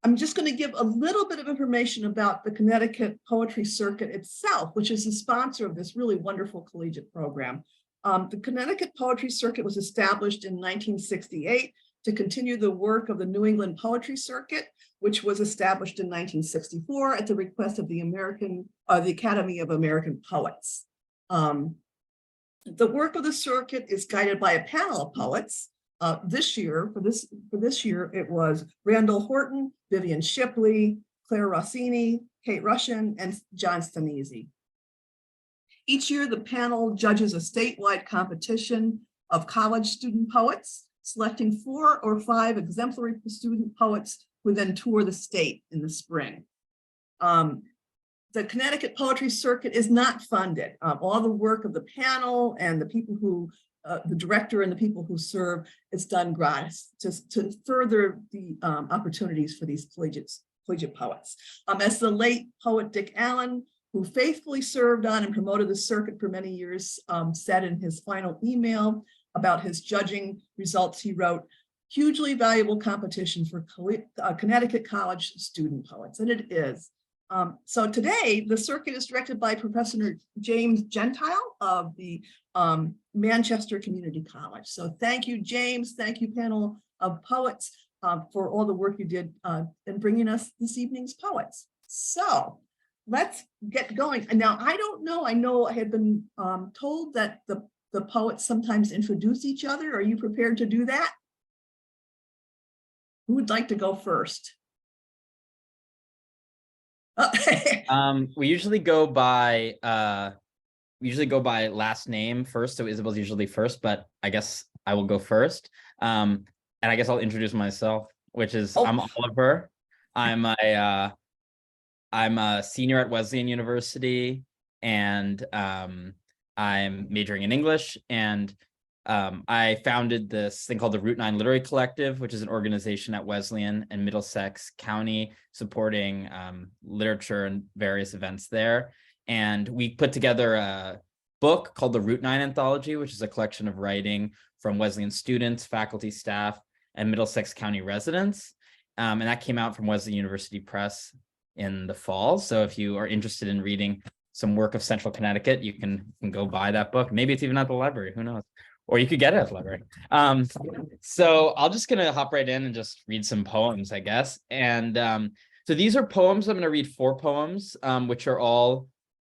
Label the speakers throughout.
Speaker 1: I'm just going to give a little bit of information about the Connecticut Poetry Circuit itself, which is the sponsor of this really wonderful collegiate program. The Connecticut Poetry Circuit was established in 1968 to continue the work of the New England Poetry Circuit, which was established in 1964 at the request of the Academy of American Poets. The work of the circuit is guided by a panel of poets. This year, for this year, it was Randall Horton, Vivian Shipley, Claire Rossini, Kate Rushin, and John Stanisi. Each year, the panel judges a statewide competition of college student poets, selecting 4 or 5 exemplary student poets who then tour the state in the spring. The Connecticut Poetry Circuit is not funded. All the work of the panel and the people who the director and the people who serve, it's done gratis to further the opportunities for these collegiate poets. As the late poet Dick Allen, who faithfully served on and promoted the circuit for many years, said in his final email about his judging results, he wrote, "Hugely valuable competition for Connecticut college student poets," and it is. So today, the circuit is directed by Professor James Gentile of the Manchester Community College. So thank you, James. Thank you, panel of poets, for all the work you did in bringing us this evening's poets. So let's get going. And now, I don't know, I know I had been told that the poets sometimes introduce each other. Are you prepared to do that? Who would like to go first?
Speaker 2: We usually go by last name first, so Isabella's usually first, but I guess I will go first. And I guess I'll introduce myself, which is I'm Oliver. I'm a senior at Wesleyan University, and I'm majoring in English, and I founded this thing called the Route 9 Literary Collective, which is an organization at Wesleyan and Middlesex County supporting literature and various events there. And we put together a book called the Route 9 Anthology, which is a collection of writing from Wesleyan students, faculty, staff, and Middlesex County residents. And that came out from Wesleyan University Press in the fall. So if you are interested in reading some work of Central Connecticut, you can go buy that book. Maybe it's even at the library, who knows? Or you could get it at the library. So I'm just gonna hop right in and just read some poems, I guess. And so these are poems. I'm gonna read 4 poems, which are all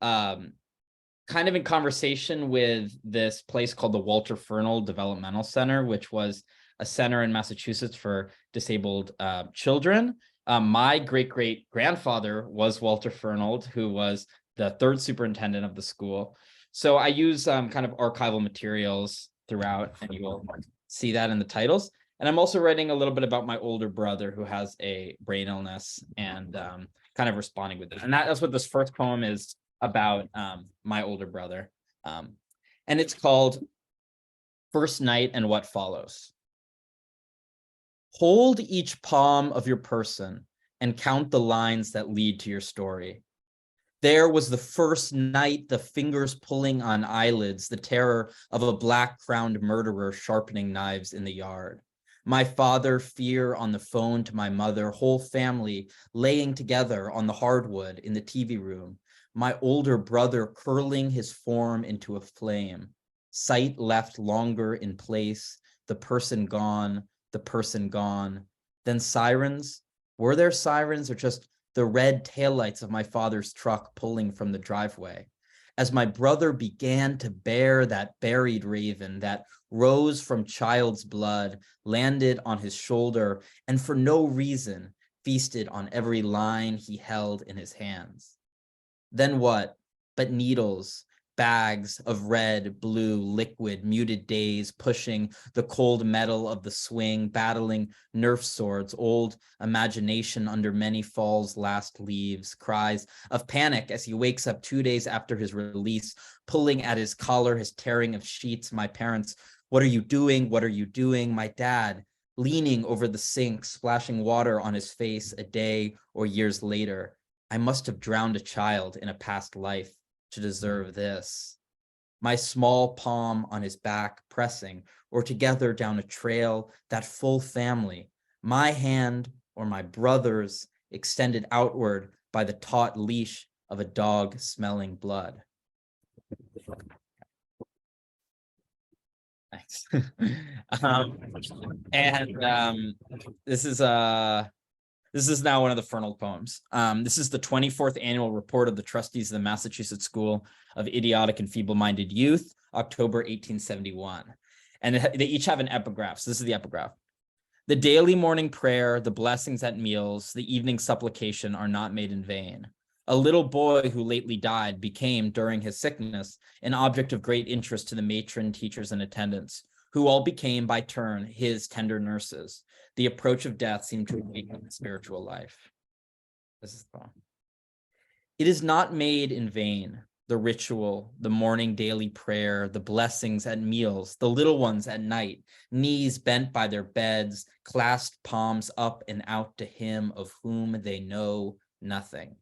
Speaker 2: kind of in conversation with this place called the Walter Fernald Developmental Center, which was a center in Massachusetts for disabled children. My great-great-grandfather was Walter Fernald, who was the 3rd superintendent of the school. So I use kind of archival materials throughout, and you will see that in the titles. And I'm also writing a little bit about my older brother who has a brain illness, and kind of responding with it. And that's what this first poem is about, my older brother. And it's called First Night and What Follows. Hold each palm of your person and count the lines that lead to your story. There was the first night, the fingers pulling on eyelids, the terror of a black-crowned murderer sharpening knives in the yard. My father, fear on the phone to my mother, whole family laying together on the hardwood in the TV room. My older brother curling his form into a flame. Sight left longer in place, the person gone, the person gone. Then sirens? Were there sirens or just the red taillights of my father's truck pulling from the driveway? As my brother began to bear that buried raven that rose from child's blood, landed on his shoulder, and for no reason feasted on every line he held in his hands. Then what but needles, bags of red, blue, liquid, muted days pushing the cold metal of the swing, battling Nerf swords, old imagination under many falls' last leaves, cries of panic as he wakes up 2 days after his release, pulling at his collar, his tearing of sheets. My parents, what are you doing? What are you doing? My dad, leaning over the sink, splashing water on his face a day or years later. I must have drowned a child in a past life to deserve this. My small palm on his back pressing, or together down a trail, that full family, my hand or my brother's, extended outward by the taut leash of a dog smelling blood. Thanks. This is now one of the Fernald poems. This is the 24th annual report of the trustees of the Massachusetts School of Idiotic and Feeble-Minded Youth, October 1871. And they each have an epigraph. So this is the epigraph. The daily morning prayer, the blessings at meals, the evening supplication are not made in vain. A little boy who lately died became, during his sickness, an object of great interest to the matron, teachers, and attendants, who all became, by turn, his tender nurses. The approach of death seemed to awaken spiritual life. This is the poem. It is not made in vain, the ritual, the morning daily prayer, the blessings at meals, the little ones at night, knees bent by their beds, clasped palms up and out to him of whom they know nothing.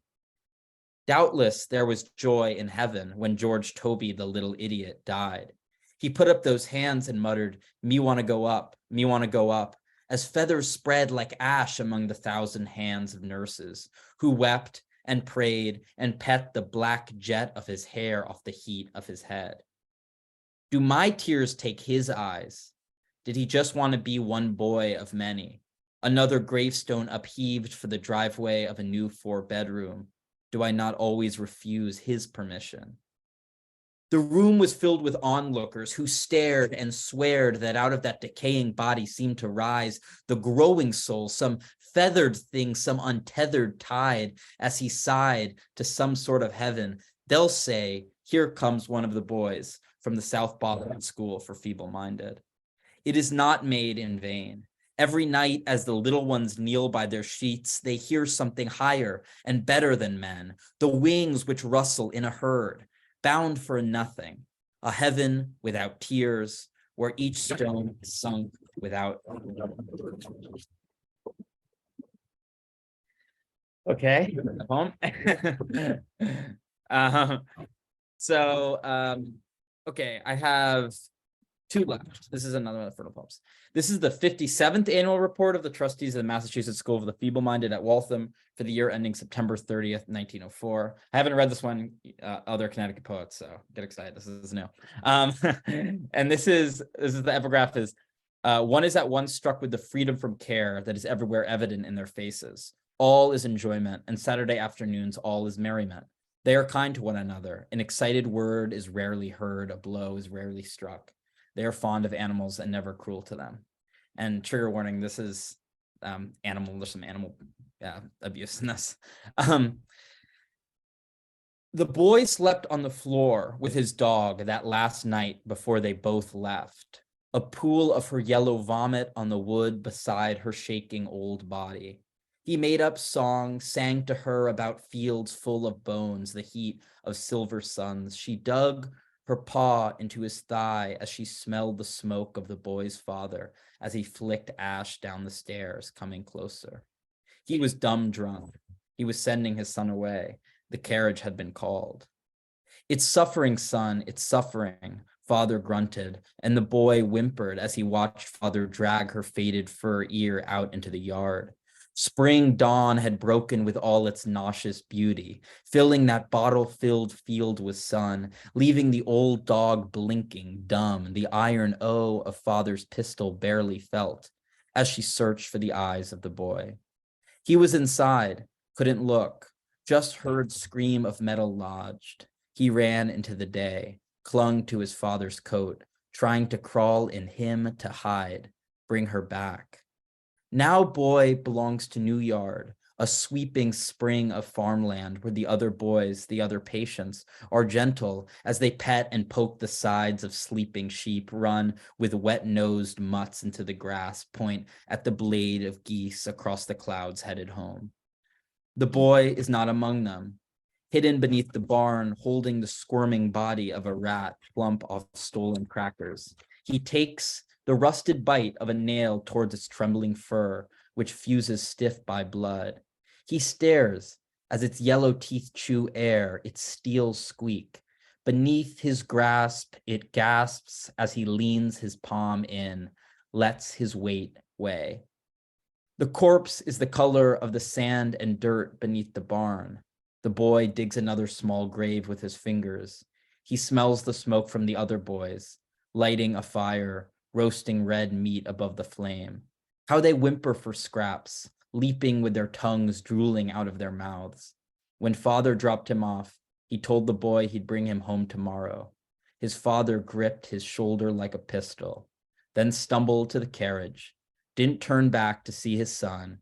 Speaker 2: Doubtless there was joy in heaven when George Toby, the little idiot, died. He put up those hands and muttered, "Me want to go up, me want to go up," as feathers spread like ash among the 1,000 hands of nurses, who wept and prayed and pet the black jet of his hair off the heat of his head. Do my tears take his eyes? Did he just want to be one boy of many? Another gravestone upheaved for the driveway of a new 4-bedroom. Do I not always refuse his permission? The room was filled with onlookers who stared and sweared that out of that decaying body seemed to rise the growing soul, some feathered thing, some untethered tide, as he sighed to some sort of heaven. They'll say, here comes one of the boys from the South Boston School for Feeble-Minded. It is not made in vain. Every night, as the little ones kneel by their sheets, they hear something higher and better than men, the wings which rustle in a herd, bound for nothing, a heaven without tears, where each stone is sunk without. Okay. Okay, I have 2 left. This is another one of the Fertile Poems. This is the 57th annual report of the trustees of the Massachusetts School of the Feeble-Minded at Waltham for the year ending September 30th, 1904. I haven't read this one, other Connecticut poets, so get excited. This is new. And this is the epigraph is, one is at once struck with the freedom from care that is everywhere evident in their faces. All is enjoyment, and Saturday afternoons all is merriment. They are kind to one another. An excited word is rarely heard, a blow is rarely struck. They are fond of animals and never cruel to them. And trigger warning, this is there's some animal abuse in this. The boy slept on the floor with his dog that last night before they both left. A pool of her yellow vomit on the wood beside her shaking old body. He made up songs, sang to her about fields full of bones, the heat of silver suns. She dug her paw into his thigh as she smelled the smoke of the boy's father as he flicked ash down the stairs, coming closer. He was dumb drunk. He was sending his son away. The carriage had been called. It's suffering, son, it's suffering, father grunted, and the boy whimpered as he watched father drag her faded fur ear out into the yard. Spring dawn had broken with all its nauseous beauty, filling that bottle-filled field with sun, leaving the old dog blinking, dumb, the iron O of father's pistol barely felt, as she searched for the eyes of the boy. He was inside, couldn't look, just heard scream of metal lodged. He ran into the day, clung to his father's coat, trying to crawl in him to hide, bring her back. Now boy belongs to New Yard, a sweeping spring of farmland where the other boys, the other patients, are gentle as they pet and poke the sides of sleeping sheep, run with wet-nosed mutts into the grass, point at the blade of geese across the clouds headed home. The boy is not among them, hidden beneath the barn, holding the squirming body of a rat plump off stolen crackers. He takes the rusted bite of a nail towards its trembling fur, which fuses stiff by blood. He stares as its yellow teeth chew air, its steel squeak. Beneath his grasp, it gasps as he leans his palm in, lets his weight weigh. The corpse is the color of the sand and dirt beneath the barn. The boy digs another small grave with his fingers. He smells the smoke from the other boys, lighting a fire, roasting red meat above the flame. How they whimper for scraps, leaping with their tongues drooling out of their mouths. When father dropped him off, he told the boy he'd bring him home tomorrow. His father gripped his shoulder like a pistol, then stumbled to the carriage, didn't turn back to see his son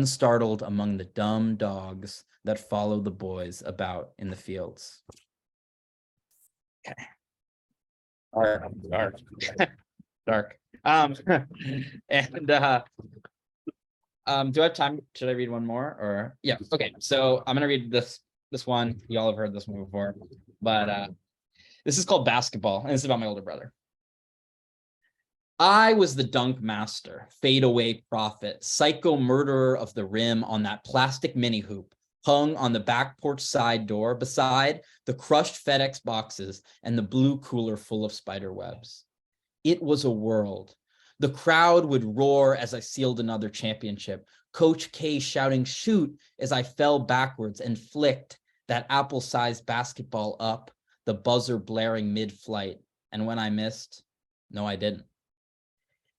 Speaker 2: startled among the dumb dogs that follow the boys about in the fields. Okay. Dark. Dark. And do I have time? Should I read one more? Or yeah, okay. So I'm gonna read this one. You all have heard this one before, but this is called Basketball, and it's about my older brother. I was the dunk master, fadeaway prophet, psycho murderer of the rim on that plastic mini hoop hung on the back porch side door beside the crushed FedEx boxes and the blue cooler full of spider webs. It was a world. The crowd would roar as I sealed another championship. Coach K shouting, shoot, as I fell backwards and flicked that apple-sized basketball up, the buzzer blaring mid-flight. And when I missed, no, I didn't.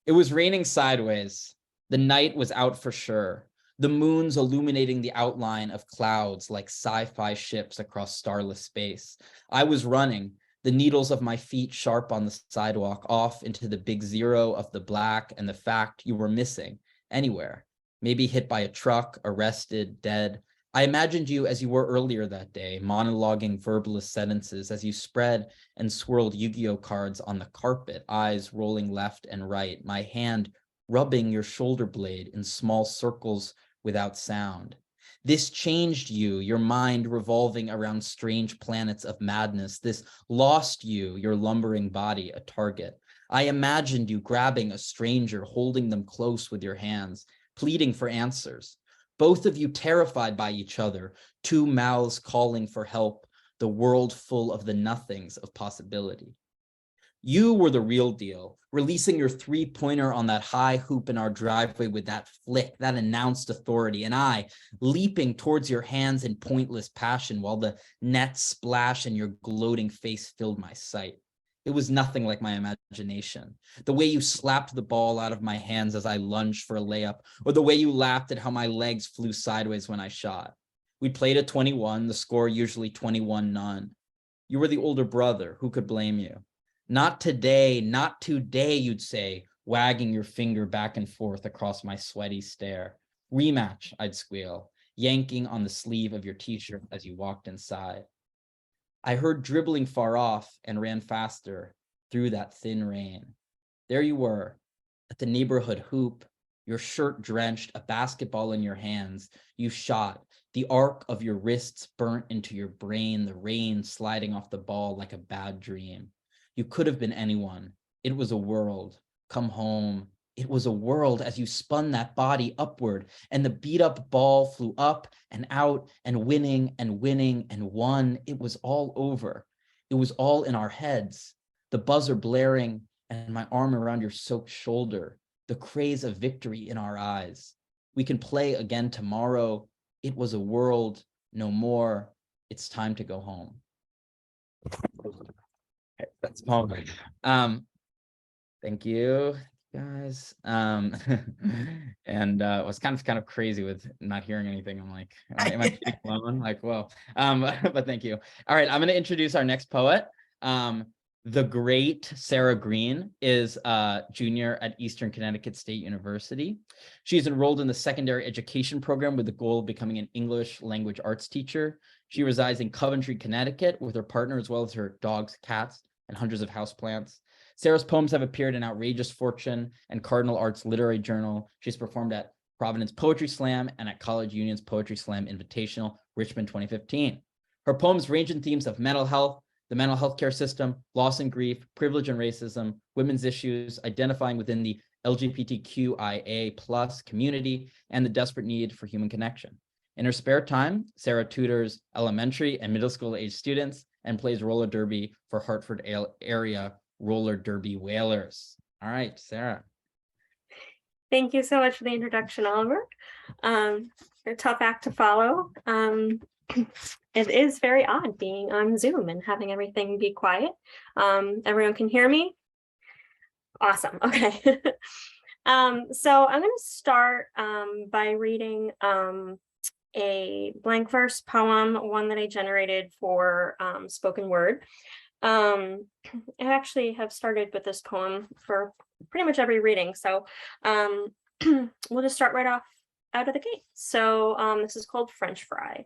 Speaker 2: It was raining sideways. The night was out for sure. The moon's illuminating the outline of clouds like sci-fi ships across starless space. I was running, the needles of my feet sharp on the sidewalk, off into the big zero of the black and the fact you were missing anywhere. Maybe hit by a truck, arrested, dead. I imagined you as you were earlier that day, monologuing verbalist sentences as you spread and swirled Yu-Gi-Oh cards on the carpet, eyes rolling left and right, my hand rubbing your shoulder blade in small circles without sound. This changed you, your mind revolving around strange planets of madness. This lost you, your lumbering body, a target. I imagined you grabbing a stranger, holding them close with your hands, pleading for answers. Both of you terrified by each other, two mouths calling for help, the world full of the nothings of possibility. You were the real deal, releasing your three-pointer on that high hoop in our driveway with that flick, that announced authority, and I leaping towards your hands in pointless passion while the net splash and your gloating face filled my sight. It was nothing like my imagination. The way you slapped the ball out of my hands as I lunged for a layup, or the way you laughed at how my legs flew sideways when I shot. We played at 21, the score usually 21-0. You were the older brother. Who could blame you? Not today, you'd say, wagging your finger back and forth across my sweaty stare. Rematch, I'd squeal, yanking on the sleeve of your t-shirt as you walked inside. I heard dribbling far off and ran faster through that thin rain. There you were, at the neighborhood hoop, your shirt drenched, a basketball in your hands. You shot, the arc of your wrists burnt into your brain, the rain sliding off the ball like a bad dream. You could have been anyone. It was a world. Come home. It was a world as you spun that body upward and the beat up ball flew up and out and winning and won. It was all over. It was all in our heads. The buzzer blaring and my arm around your soaked shoulder. The craze of victory in our eyes. We can play again tomorrow. It was a world. No more. It's time to go home. That's all. Thank you, guys. And it was kind of crazy with not hearing anything. I'm like, am I speaking alone? Like, whoa. But thank you. All right, I'm going to introduce our next poet. The great Sara Green is a junior at Eastern Connecticut State University. She's enrolled in the secondary education program with the goal of becoming an English language arts teacher. She resides in Coventry, Connecticut with her partner, as well as her dogs, cats, and hundreds of houseplants. Sara's poems have appeared in Outrageous Fortune and Cardinal Arts Literary Journal. She's performed at Providence Poetry Slam and at College Union's Poetry Slam Invitational, Richmond 2015. Her poems range in themes of mental health, the mental health care system, loss and grief, privilege and racism, women's issues, identifying within the LGBTQIA+ community, and the desperate need for human connection. In her spare time, Sara tutors elementary and middle school age students and plays roller derby for Hartford area roller derby whalers. All right, Sara.
Speaker 3: Thank you so much for the introduction, Oliver. A tough act to follow. It is very odd being on Zoom and having everything be quiet. Everyone can hear me? Awesome. Okay. So I'm going to start by reading a blank verse poem, one that I generated for spoken word. I actually have started with this poem for pretty much every reading, so we'll just start right off out of the gate. So this is called French Fry.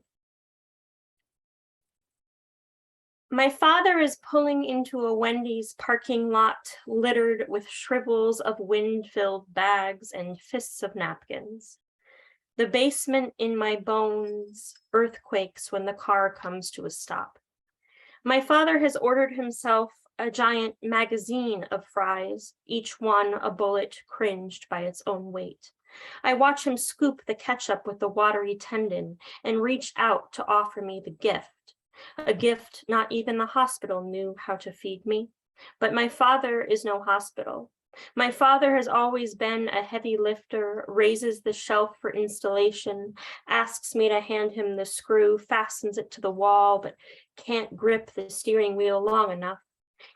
Speaker 3: My father is pulling into a Wendy's parking lot littered with shrivels of wind-filled bags and fists of napkins. The basement in my bones earthquakes when the car comes to a stop. My father has ordered himself a giant magazine of fries, each one a bullet cringed by its own weight. I watch him scoop the ketchup with the watery tendon and reach out to offer me the gift. A gift not even the hospital knew how to feed me. But my father is no hospital. My father has always been a heavy lifter, raises the shelf for installation, asks me to hand him the screw, fastens it to the wall, but can't grip the steering wheel long enough.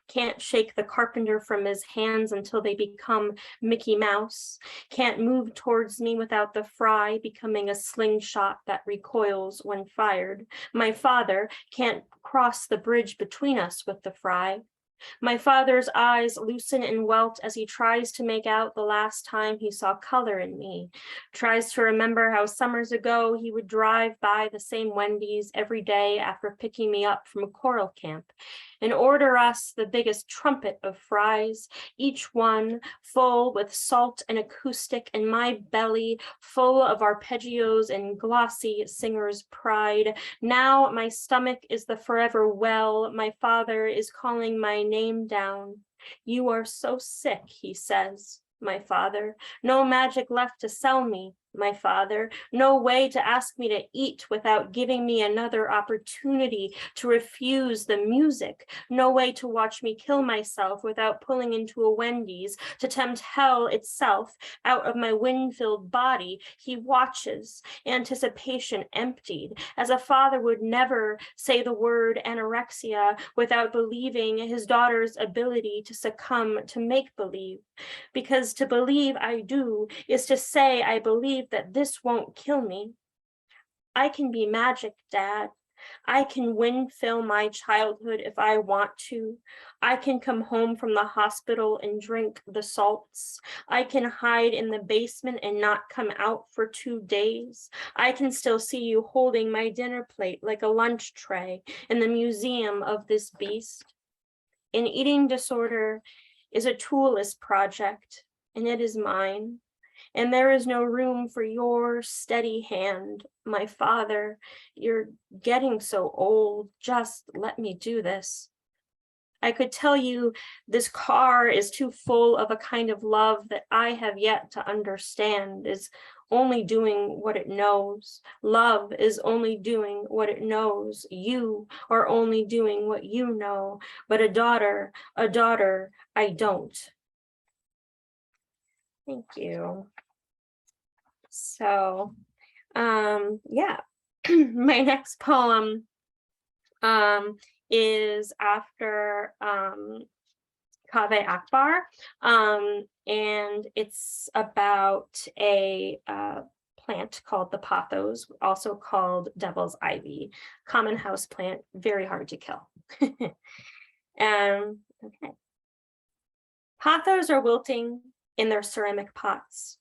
Speaker 3: Can't shake the carpenter from his hands until they become Mickey Mouse. Can't move towards me without the fry becoming a slingshot that recoils when fired. My father can't cross the bridge between us with the fry. My father's eyes loosen and welt as he tries to make out the last time he saw color in me, tries to remember how summers ago he would drive by the same Wendy's every day after picking me up from choral camp and order us the biggest trumpet of fries, each one full with salt and acoustic, and my belly full of arpeggios and glossy singer's pride. Now my stomach is the forever well. My father is calling my name down. You are so sick, he says, my father. No magic left to sell me, my father. No way to ask me to eat without giving me another opportunity to refuse the music. No way to watch me kill myself without pulling into a Wendy's to tempt hell itself out of my wind-filled body. He watches, anticipation emptied, as a father would never say the word anorexia without believing his daughter's ability to succumb to make-believe. Because to believe I do is to say I believe that this won't kill me. I can be magic, Dad. I can fill my childhood if I want to. I can come home from the hospital and drink the salts. I can hide in the basement and not come out for 2 days. I can still see you holding my dinner plate like a lunch tray in the museum of this beast. An eating disorder is a toolless project, and it is mine. And there is no room for your steady hand. My father, you're getting so old. Just let me do this. I could tell you this car is too full of a kind of love that I have yet to understand, is only doing what it knows. Love is only doing what it knows. You are only doing what you know. But a daughter, I don't. Thank you. So, yeah, my next poem is after Kaveh Akbar, and it's about a plant called the pothos, also called devil's ivy, common house plant, very hard to kill. Okay. Pothos are wilting in their ceramic pots.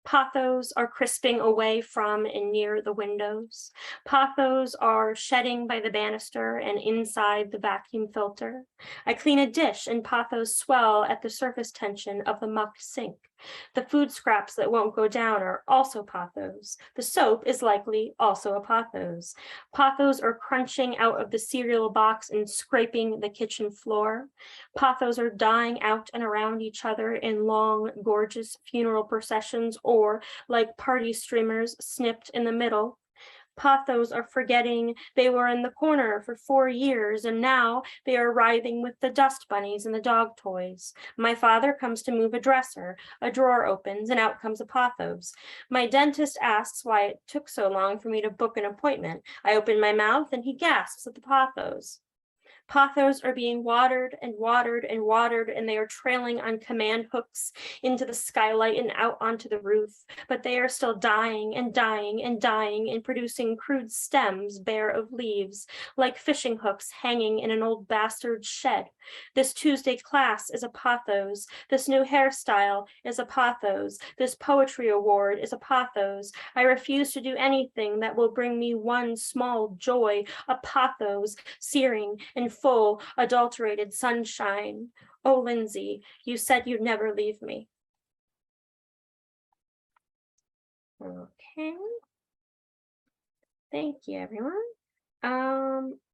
Speaker 3: Pothos are crisping away from and near the windows. Pothos are shedding by the banister and inside the vacuum filter. I clean a dish and pothos swell at the surface tension of the muck sink. The food scraps that won't go down are also pothos. The soap is likely also a pothos. Pothos are crunching out of the cereal box and scraping the kitchen floor. Pothos are dying out and around each other in long, gorgeous funeral processions, or like party streamers snipped in the middle. Pathos are forgetting they were in the corner for 4 years, and now they are writhing with the dust bunnies and the dog toys. My father comes to move a dresser. A drawer opens, and out comes a Pathos. My dentist asks why it took so long for me to book an appointment. I open my mouth, and he gasps at the Pathos. Pathos are being watered and watered and watered, and they are trailing on command hooks into the skylight and out onto the roof, but they are still dying and dying and dying and producing crude stems bare of leaves, like fishing hooks hanging in an old bastard's shed. This Tuesday class is a Pathos. This new hairstyle is a Pathos. This poetry award is a Pathos. I refuse to do anything that will bring me one small joy, a Pathos, searing and full, adulterated sunshine. Oh, Lindsay, you said you'd never leave me. Okay. Thank you, everyone.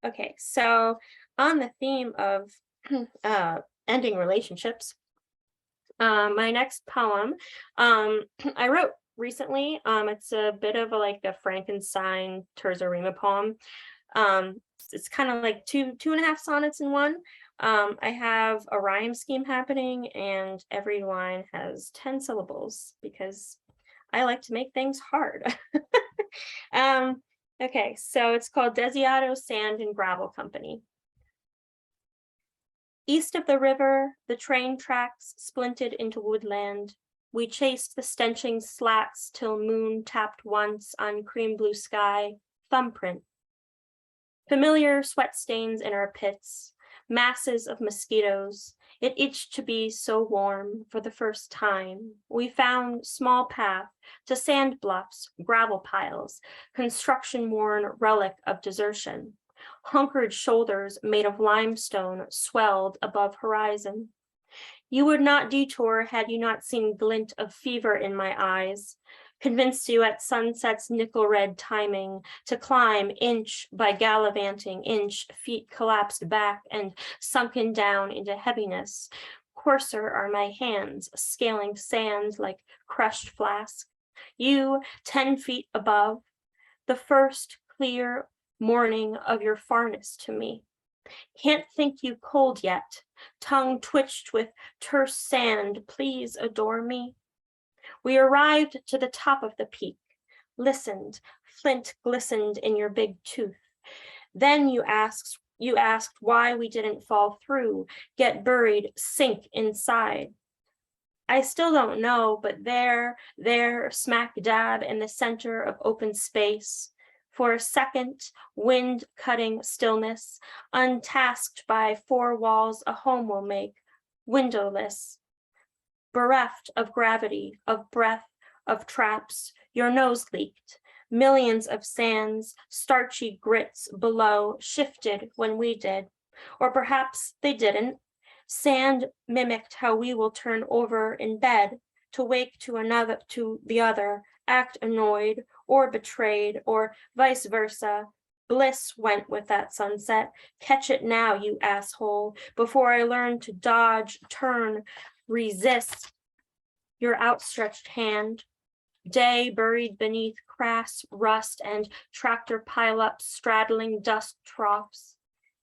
Speaker 3: Okay, so on the theme of ending relationships, my next poem, I wrote recently. It's a bit of a Frankenstein terza rima poem. It's kind of like two and a half sonnets in one. I have a rhyme scheme happening, and every line has 10 syllables because I like to make things hard. Okay, so it's called Desiato Sand and Gravel Company. East of the river, the train tracks splinted into woodland. We chased the stenching slats till moon tapped once on cream blue sky, thumbprint. Familiar sweat stains in our pits, masses of mosquitoes. It itched to be so warm for the first time. We found small path to sand bluffs, gravel piles, construction-worn relic of desertion. Hunkered shoulders made of limestone swelled above horizon. You would not detour had you not seen glint of fever in my eyes. Convinced you at sunset's nickel red timing to climb inch by gallivanting inch, feet collapsed back and sunken down into heaviness. Coarser are my hands, scaling sand like crushed flask. You 10 feet above, the first clear morning of your farness to me. Can't think you cold yet, tongue twitched with terse sand, please adore me. We arrived to the top of the peak, listened, flint glistened in your big tooth. Then you asked why we didn't fall through, get buried, sink inside. I still don't know, but there, smack dab in the center of open space, for a second, wind-cutting stillness, untasked by 4 walls a home will make, windowless. Bereft of gravity, of breath, of traps, your nose leaked. Millions of sands, starchy grits below shifted when we did. Or perhaps they didn't. Sand mimicked how we will turn over in bed, to wake to the other, act annoyed or betrayed, or vice versa. Bliss went with that sunset. Catch it now, you asshole, before I learn to dodge, turn, resist your outstretched hand. Day buried beneath crass rust and tractor pileups straddling dust troughs.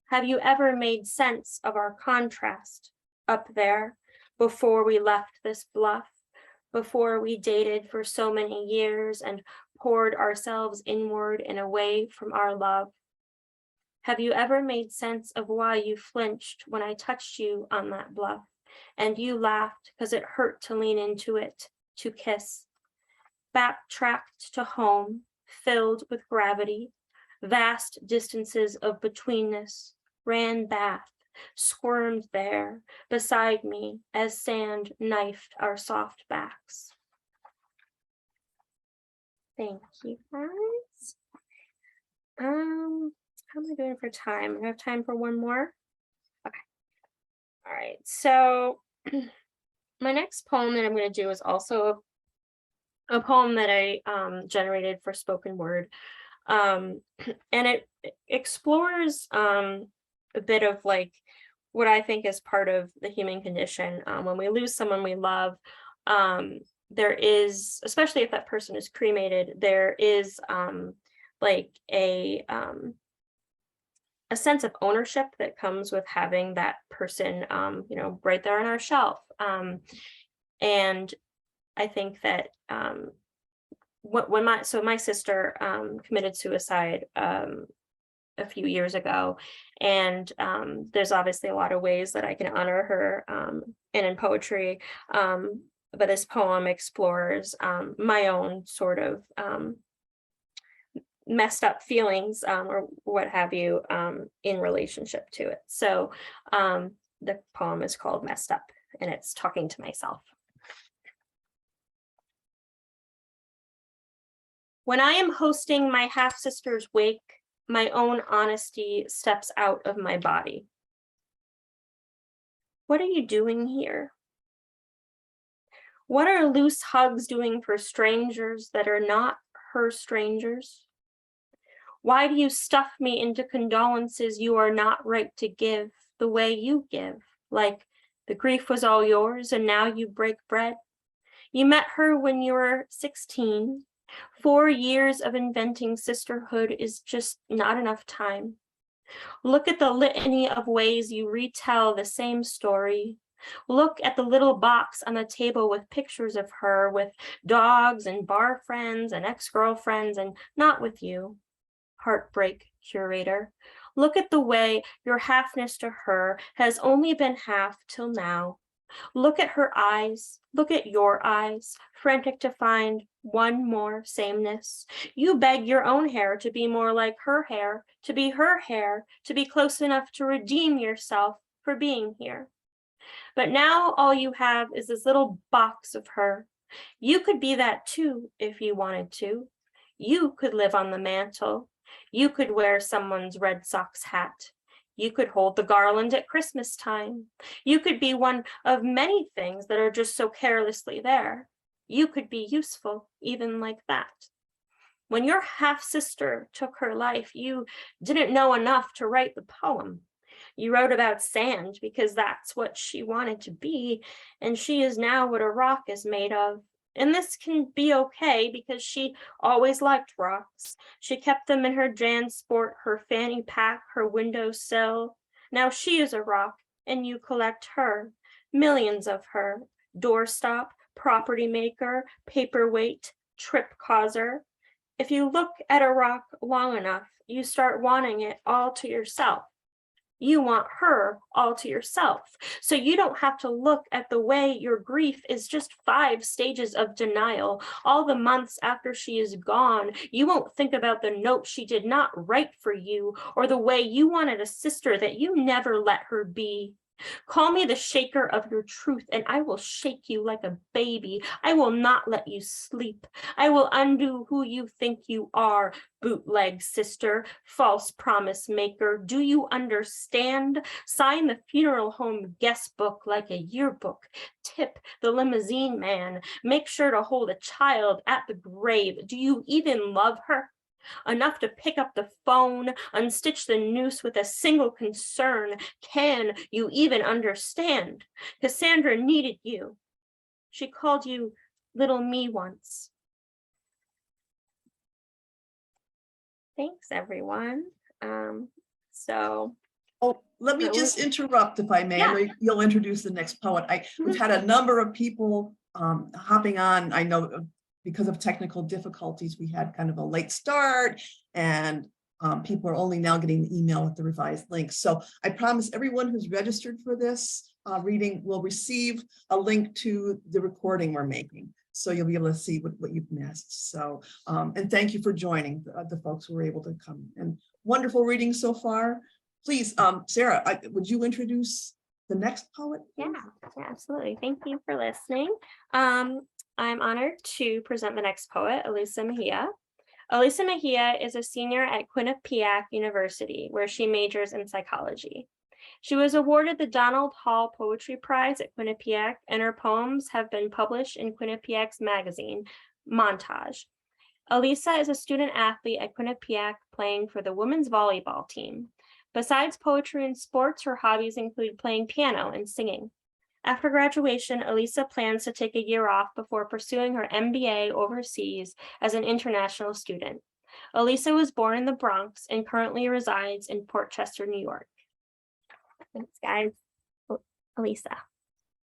Speaker 3: Have you ever made sense of our contrast up there before we left this bluff, before we dated for so many years and poured ourselves inward and away from our love? Have you ever made sense of why you flinched when I touched you on that bluff, and you laughed because it hurt to lean into it, to kiss? Backtracked to home, filled with gravity, vast distances of betweenness, ran bath, squirmed there beside me as sand knifed our soft backs. Thank you, guys. How am I doing for time? I have time for one more? Okay. All right, so my next poem that I'm going to do is also a poem that I generated for spoken word. And it explores a bit of like what I think is part of the human condition. When we lose someone we love, there is, especially if that person is cremated, there is like a sense of ownership that comes with having that person, you know, right there on our shelf. And I think that when my sister committed suicide a few years ago, and there's obviously a lot of ways that I can honor her, and in poetry, but this poem explores my own sort of messed up feelings, or what have you, in relationship to it. So the poem is called Messed Up, and it's talking to myself. When I am hosting my half-sister's wake, my own honesty steps out of my body. What are you doing here? What are loose hugs doing for strangers that are not her strangers? Why do you stuff me into condolences you are not right to give the way you give? Like the grief was all yours and now you break bread. You met her when you were 16. 4 years of inventing sisterhood is just not enough time. Look at the litany of ways you retell the same story. Look at the little box on the table with pictures of her with dogs and bar friends and ex-girlfriends, and not with you. Heartbreak curator. Look at the way your halfness to her has only been half till now. Look at her eyes, look at your eyes, frantic to find one more sameness. You beg your own hair to be more like her hair, to be her hair, to be close enough to redeem yourself for being here. But now all you have is this little box of her. You could be that too if you wanted to. You could live on the mantle. You could wear someone's Red Sox hat. You could hold the garland at Christmas time. You could be one of many things that are just so carelessly there. You could be useful, even like that. When your half-sister took her life, you didn't know enough to write the poem. You wrote about sand because that's what she wanted to be, and she is now what a rock is made of. And this can be okay because she always liked rocks. She kept them in her JanSport, her fanny pack, her windowsill. Now she is a rock and you collect her, millions of her, doorstop, property maker, paperweight, trip causer. If you look at a rock long enough, you start wanting it all to yourself. You want her all to yourself. So you don't have to look at the way your grief is just 5 stages of denial. All the months after she is gone, you won't think about the note she did not write for you or the way you wanted a sister that you never let her be. Call me the shaker of your truth, and I will shake you like a baby. I will not let you sleep. I will undo who you think you are, bootleg sister, false promise maker. Do you understand? Sign the funeral home guest book like a yearbook. Tip the limousine man. Make sure to hold a child at the grave. Do you even love her? Enough to pick up the phone, unstitch the noose with a single concern. Can you even understand? Cassandra needed you. She called you little me once. Thanks, everyone.
Speaker 1: Oh, let me just interrupt if I may.
Speaker 3: Yeah.
Speaker 1: I know you'll introduce the next poet. We've had a number of people hopping on. I know because of technical difficulties, we had kind of a late start, and people are only now getting the email with the revised link. So I promise everyone who's registered for this reading will receive a link to the recording we're making. So you'll be able to see what you've missed. So, and thank you for joining the folks who were able to come. And wonderful reading so far. Please, Sara, would you introduce the next poet?
Speaker 3: Yeah, absolutely. Thank you for listening. I'm honored to present the next poet, Alisa Mejia. Alisa Mejia is a senior at Quinnipiac University, where she majors in psychology. She was awarded the Donald Hall Poetry Prize at Quinnipiac, and her poems have been published in Quinnipiac's magazine, Montage. Alisa is a student athlete at Quinnipiac playing for the women's volleyball team. Besides poetry and sports, her hobbies include playing piano and singing. After graduation, Alisa plans to take a year off before pursuing her MBA overseas as an international student. Alisa was born in the Bronx and currently resides in Port Chester, New York. Thanks, guys. Alisa.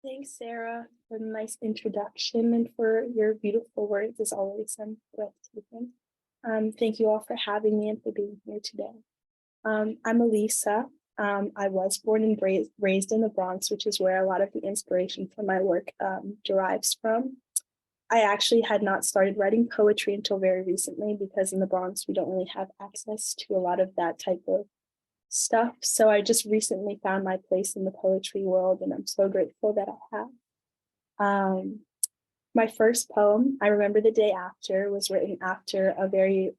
Speaker 4: Thanks, Sarah, for the nice introduction and for your beautiful words, as always. I'm breathtaking. Thank you all for having me and for being here today. I'm Alisa. I was born and raised in the Bronx, which is where a lot of the inspiration for my work derives from. I actually had not started writing poetry until very recently because in the Bronx, we don't really have access to a lot of that type of stuff. So I just recently found my place in the poetry world, and I'm so grateful that I have. My first poem, I Remember the Day After, was written after a very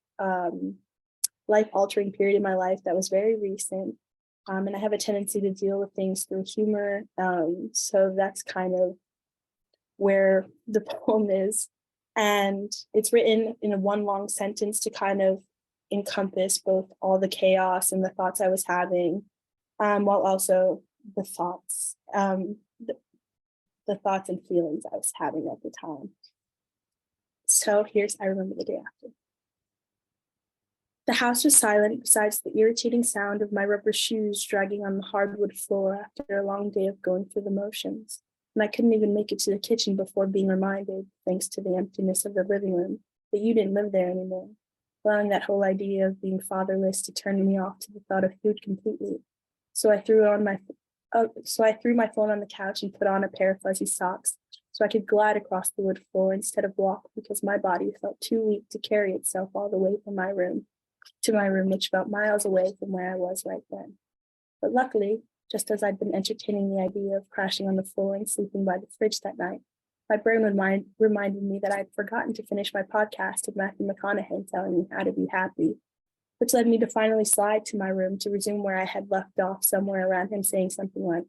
Speaker 4: life-altering period in my life that was very recent. And I have a tendency to deal with things through humor. So that's kind of where the poem is. And it's written in a one long sentence to kind of encompass both all the chaos and the thoughts I was having, while also the thoughts, the thoughts and feelings I was having at the time. So here's I Remember the Day After. The house was silent besides the irritating sound of my rubber shoes dragging on the hardwood floor after a long day of going through the motions. And I couldn't even make it to the kitchen before being reminded, thanks to the emptiness of the living room, that you didn't live there anymore, allowing that whole idea of being fatherless to turn me off to the thought of food completely. So I threw my phone on the couch and put on a pair of fuzzy socks so I could glide across the wood floor instead of walk, because my body felt too weak to carry itself all the way from my room to my room, which felt miles away from where I was right then. But luckily, just as I'd been entertaining the idea of crashing on the floor and sleeping by the fridge that night, my brain reminded me that I'd forgotten to finish my podcast with Matthew McConaughey telling me how to be happy, which led me to finally slide to my room to resume where I had left off, somewhere around him saying something like,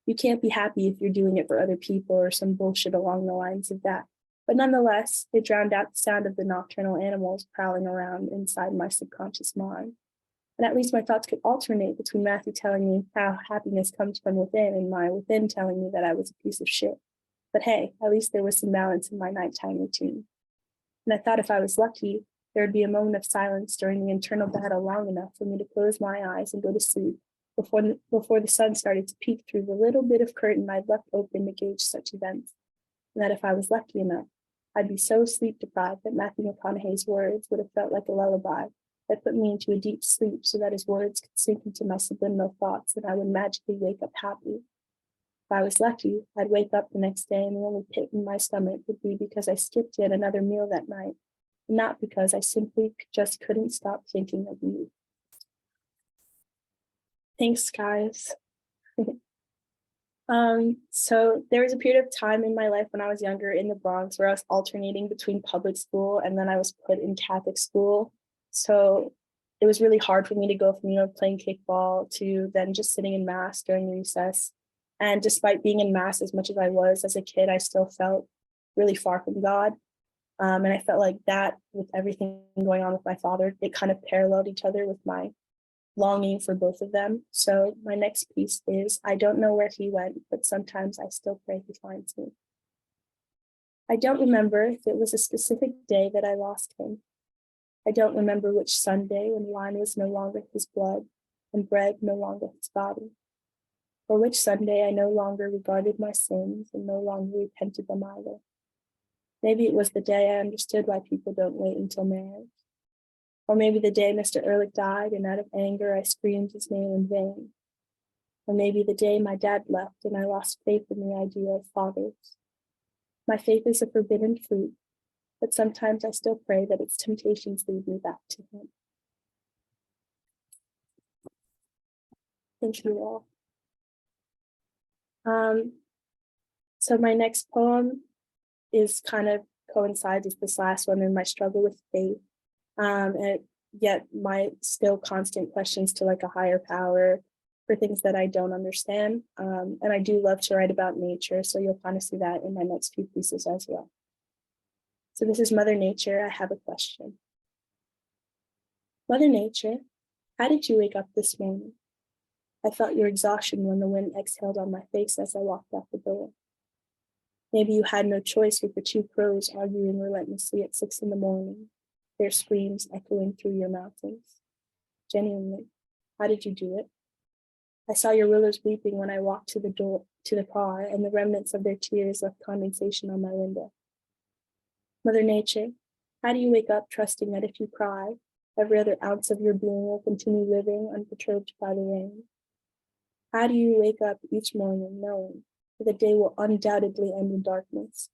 Speaker 4: "You can't be happy if you're doing it for other people," or some bullshit along the lines of that. But nonetheless, it drowned out the sound of the nocturnal animals prowling around inside my subconscious mind. And at least my thoughts could alternate between Matthew telling me how happiness comes from within and my within telling me that I was a piece of shit. But hey, at least there was some balance in my nighttime routine. And I thought if I was lucky, there would be a moment of silence during the internal battle long enough for me to close my eyes and go to sleep before the sun started to peek through the little bit of curtain I'd left open to gauge such events. And that if I was lucky enough, I'd be so sleep deprived that Matthew McConaughey's words would have felt like a lullaby that put me into a deep sleep so that his words could sink into my subliminal thoughts and I would magically wake up happy. If I was lucky, I'd wake up the next day and the only pit in my stomach would be because I skipped yet another meal that night, and not because I simply just couldn't stop thinking of you. Thanks, guys. So there was a period of time in my life when I was younger in the Bronx where I was alternating between public school and then I was put in Catholic school. So it was really hard for me to go from, playing kickball to then just sitting in mass during recess. And despite being in mass as much as I was as a kid, I still felt really far from God. And I felt like that with everything going on with my father, it kind of paralleled each other with my longing for both of them. So my next piece is, I don't know where he went, but sometimes I still pray he finds me. I don't remember if it was a specific day that I lost him. I don't remember which Sunday when wine was no longer his blood and bread no longer his body, or which Sunday I no longer regarded my sins and no longer repented them either. Maybe it was the day I understood why people don't wait until marriage. Or maybe the day Mr. Ehrlich died and out of anger I screamed his name in vain. Or maybe the day my dad left and I lost faith in the idea of fathers. My faith is a forbidden fruit, but sometimes I still pray that its temptations lead me back to him. Thank you all. So my next poem is kind of coincides with this last one in my struggle with faith. And yet my still constant questions to like a higher power for things that I don't understand. And I do love to write about nature, so you'll kind of see that in my next few pieces as well. So this is Mother Nature. I have a question. Mother Nature, how did you wake up this morning? I felt your exhaustion when the wind exhaled on my face as I walked out the door. Maybe you had no choice with the two crows arguing relentlessly at 6 a.m. their screams echoing through your mountains. Genuinely, how did you do it? I saw your willows weeping when I walked to the car, and the remnants of their tears left condensation on my window. Mother Nature, how do you wake up trusting that if you cry, every other ounce of your being will continue living unperturbed by the rain? How do you wake up each morning knowing that the day will undoubtedly end in darkness?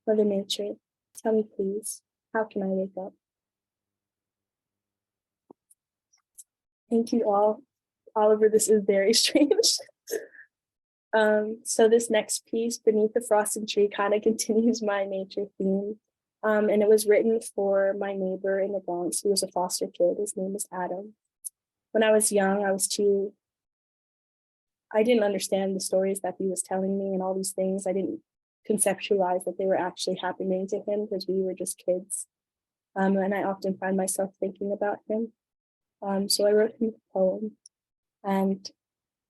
Speaker 4: Mother Nature, tell me please, how can I wake up? Thank you all. Oliver, this is very strange. So this next piece, Beneath the Frosted Tree, kind of continues my nature theme. And it was written for my neighbor in the Bronx who was a foster kid. His name is Adam. When I was young, I didn't understand the stories that he was telling me and all these things. I didn't conceptualize that they were actually happening to him because we were just kids. And I often find myself thinking about him. So I wrote him a poem, and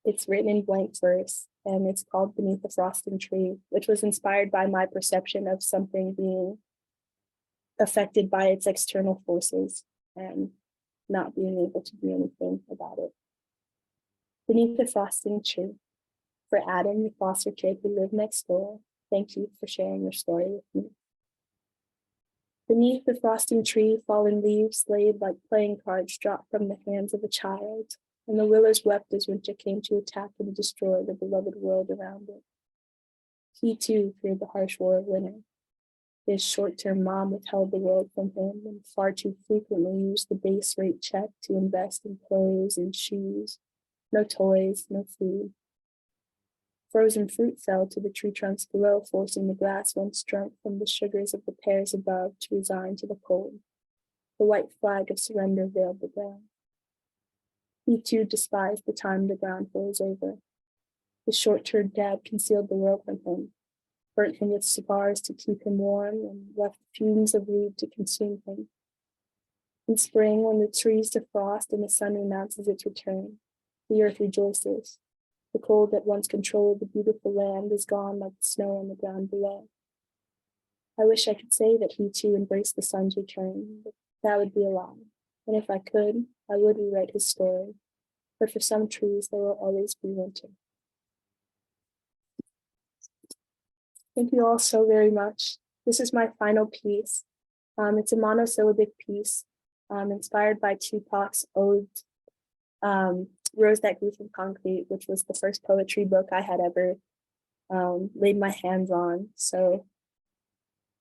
Speaker 4: it's written in blank verse, and it's called Beneath the Frosted Tree, which was inspired by my perception of something being affected by its external forces and not being able to do anything about it. Beneath the frosting tree, for Adam, the foster kid who lived next door, thank you for sharing your story with me. Beneath the frosting tree, fallen leaves laid like playing cards dropped from the hands of a child, and the willows wept as winter came to attack and destroy the beloved world around it. He too feared the harsh war of winter. His short-term mom withheld the world from him and far too frequently used the base rate check to invest in clothes and shoes. No toys, no food. Frozen fruit fell to the tree trunks below, forcing the grass once drunk from the sugars of the pears above to resign to the cold. The white flag of surrender veiled the ground. He too despised the time the ground froze over. His short-term dad concealed the world from him, burnt him with cigars to keep him warm, and left fumes of weed to consume him. In spring, when the trees defrost and the sun announces its return, the earth rejoices. The cold that once controlled the beautiful land is gone like the snow on the ground below. I wish I could say that he too embraced the sun's return, but that would be a lie. And if I could, I would rewrite his story. But for some trees, there will always be winter. Thank you all so very much. This is my final piece. It's a monosyllabic piece inspired by Tupac's ode, Rose That Grew from Concrete, which was the first poetry book I had ever laid my hands on. So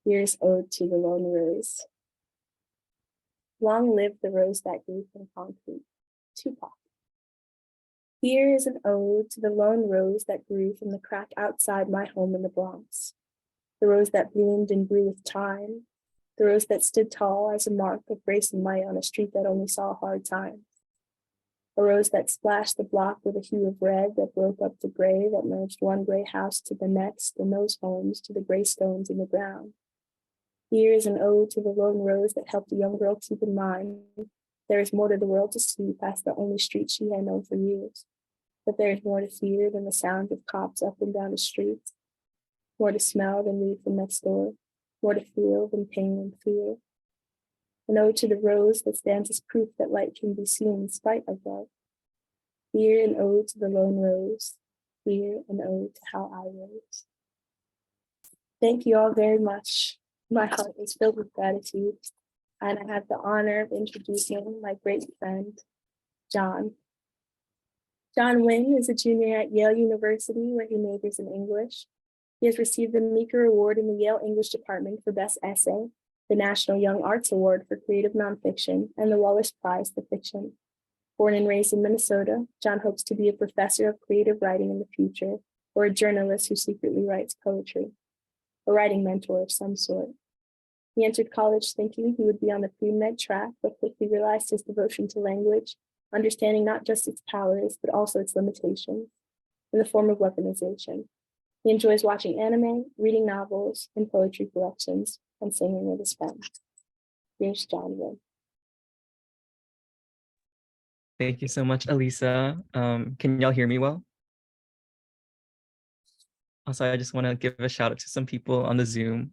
Speaker 4: here's Ode to the Lone Rose. Long live the rose that grew from concrete. Tupac. Here is an ode to the lone rose that grew from the crack outside my home in the Bronx. The rose that bloomed and grew with time. The rose that stood tall as a mark of grace and might on a street that only saw hard times. A rose that splashed the block with a hue of red that broke up the gray, that merged one gray house to the next, and those homes to the gray stones in the ground. Here is an ode to the lone rose that helped a young girl keep in mind there is more to the world to see past the only street she had known for years. That there is more to fear than the sound of cops up and down the street, more to smell than read from next door, more to feel than pain and fear. An ode to the rose that stands as proof that light can be seen in spite of dark. Here an ode to the lone rose. Here an ode to how I rose. Thank you all very much. My heart is filled with gratitude, and I have the honor of introducing my great friend, John. John Nguyen is a junior at Yale University, where he majors in English. He has received the Meeker Award in the Yale English Department for Best Essay, the National Young Arts Award for Creative Nonfiction, and the Wallace Prize for Fiction. Born and raised in Minnesota, John hopes to be a professor of creative writing in the future, or a journalist who secretly writes poetry, a writing mentor of some sort. He entered college thinking he would be on the pre-med track, but quickly realized his devotion to language, understanding not just its powers, but also its limitations, in the form of weaponization. He enjoys watching anime, reading novels, and poetry collections, and singing with his friends. Here's John Nguyen.
Speaker 5: Thank you so much, Alisa. Can y'all hear me well? Also, I just want to give a shout out to some people on the Zoom.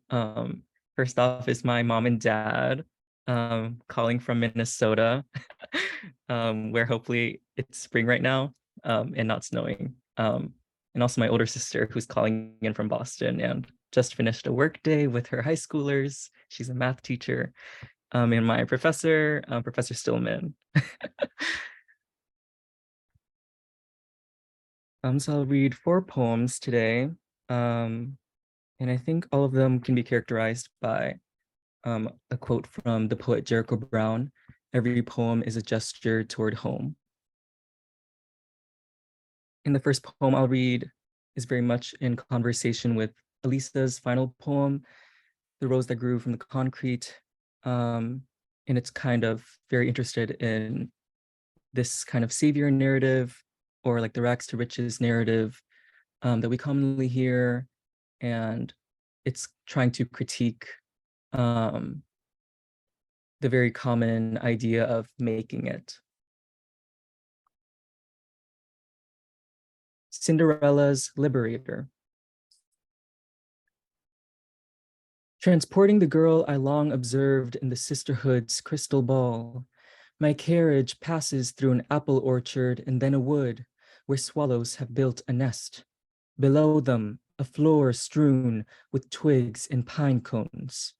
Speaker 5: First off is my mom and dad, calling from Minnesota, where hopefully it's spring right now, and not snowing. And also my older sister who's calling in from Boston and just finished a work day with her high schoolers. She's a math teacher. And my professor, Professor Stillman. So I'll read 4 poems today. And I think all of them can be characterized by a quote from the poet Jericho Brown. Every poem is a gesture toward home. And the first poem I'll read is very much in conversation with Alisa's final poem, The Rose That Grew from the Concrete. And it's kind of very interested in this kind of savior narrative, or like the rags to riches narrative that we commonly hear. And it's trying to critique the very common idea of making it. Cinderella's Liberator. Transporting the girl I long observed in the sisterhood's crystal ball, my carriage passes through an apple orchard and then a wood where swallows have built a nest. Below them, a floor strewn with twigs and pine cones.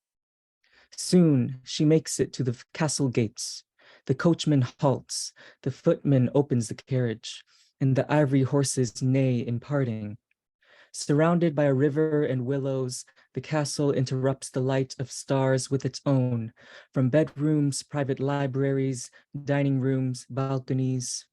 Speaker 5: Soon she makes it to the castle gates. The coachman halts, the footman opens the carriage, and the ivory horses neigh in parting. Surrounded by a river and willows, the castle interrupts the light of stars with its own, from bedrooms, private libraries, dining rooms, balconies.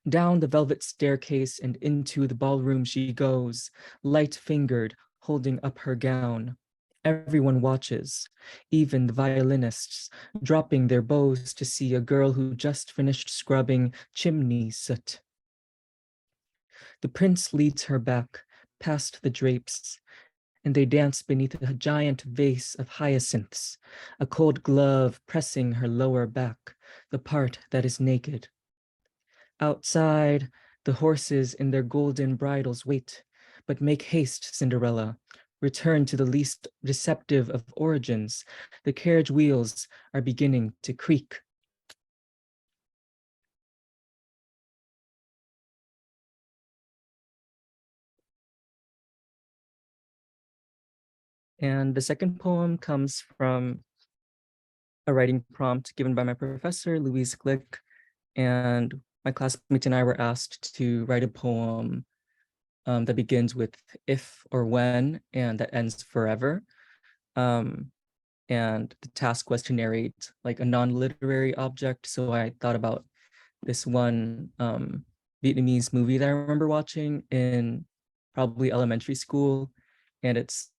Speaker 5: Down the velvet staircase and into the ballroom she goes, light-fingered, holding up her gown. Everyone watches, even the violinists, dropping their bows to see a girl who just finished scrubbing chimney soot. The prince leads her back, past the drapes, and they dance beneath a giant vase of hyacinths, a cold glove pressing her lower back, the part that is naked. Outside, the horses in their golden bridles wait, but make haste, Cinderella. Return to the least deceptive of origins. The carriage wheels are beginning to creak. And the second poem comes from a writing prompt given by my professor, Louise Glick, and my classmates and I were asked to write a poem that begins with if or when, and that ends forever. And the task was to narrate like a non-literary object. So I thought about this one Vietnamese movie that I remember watching in probably elementary school. And it's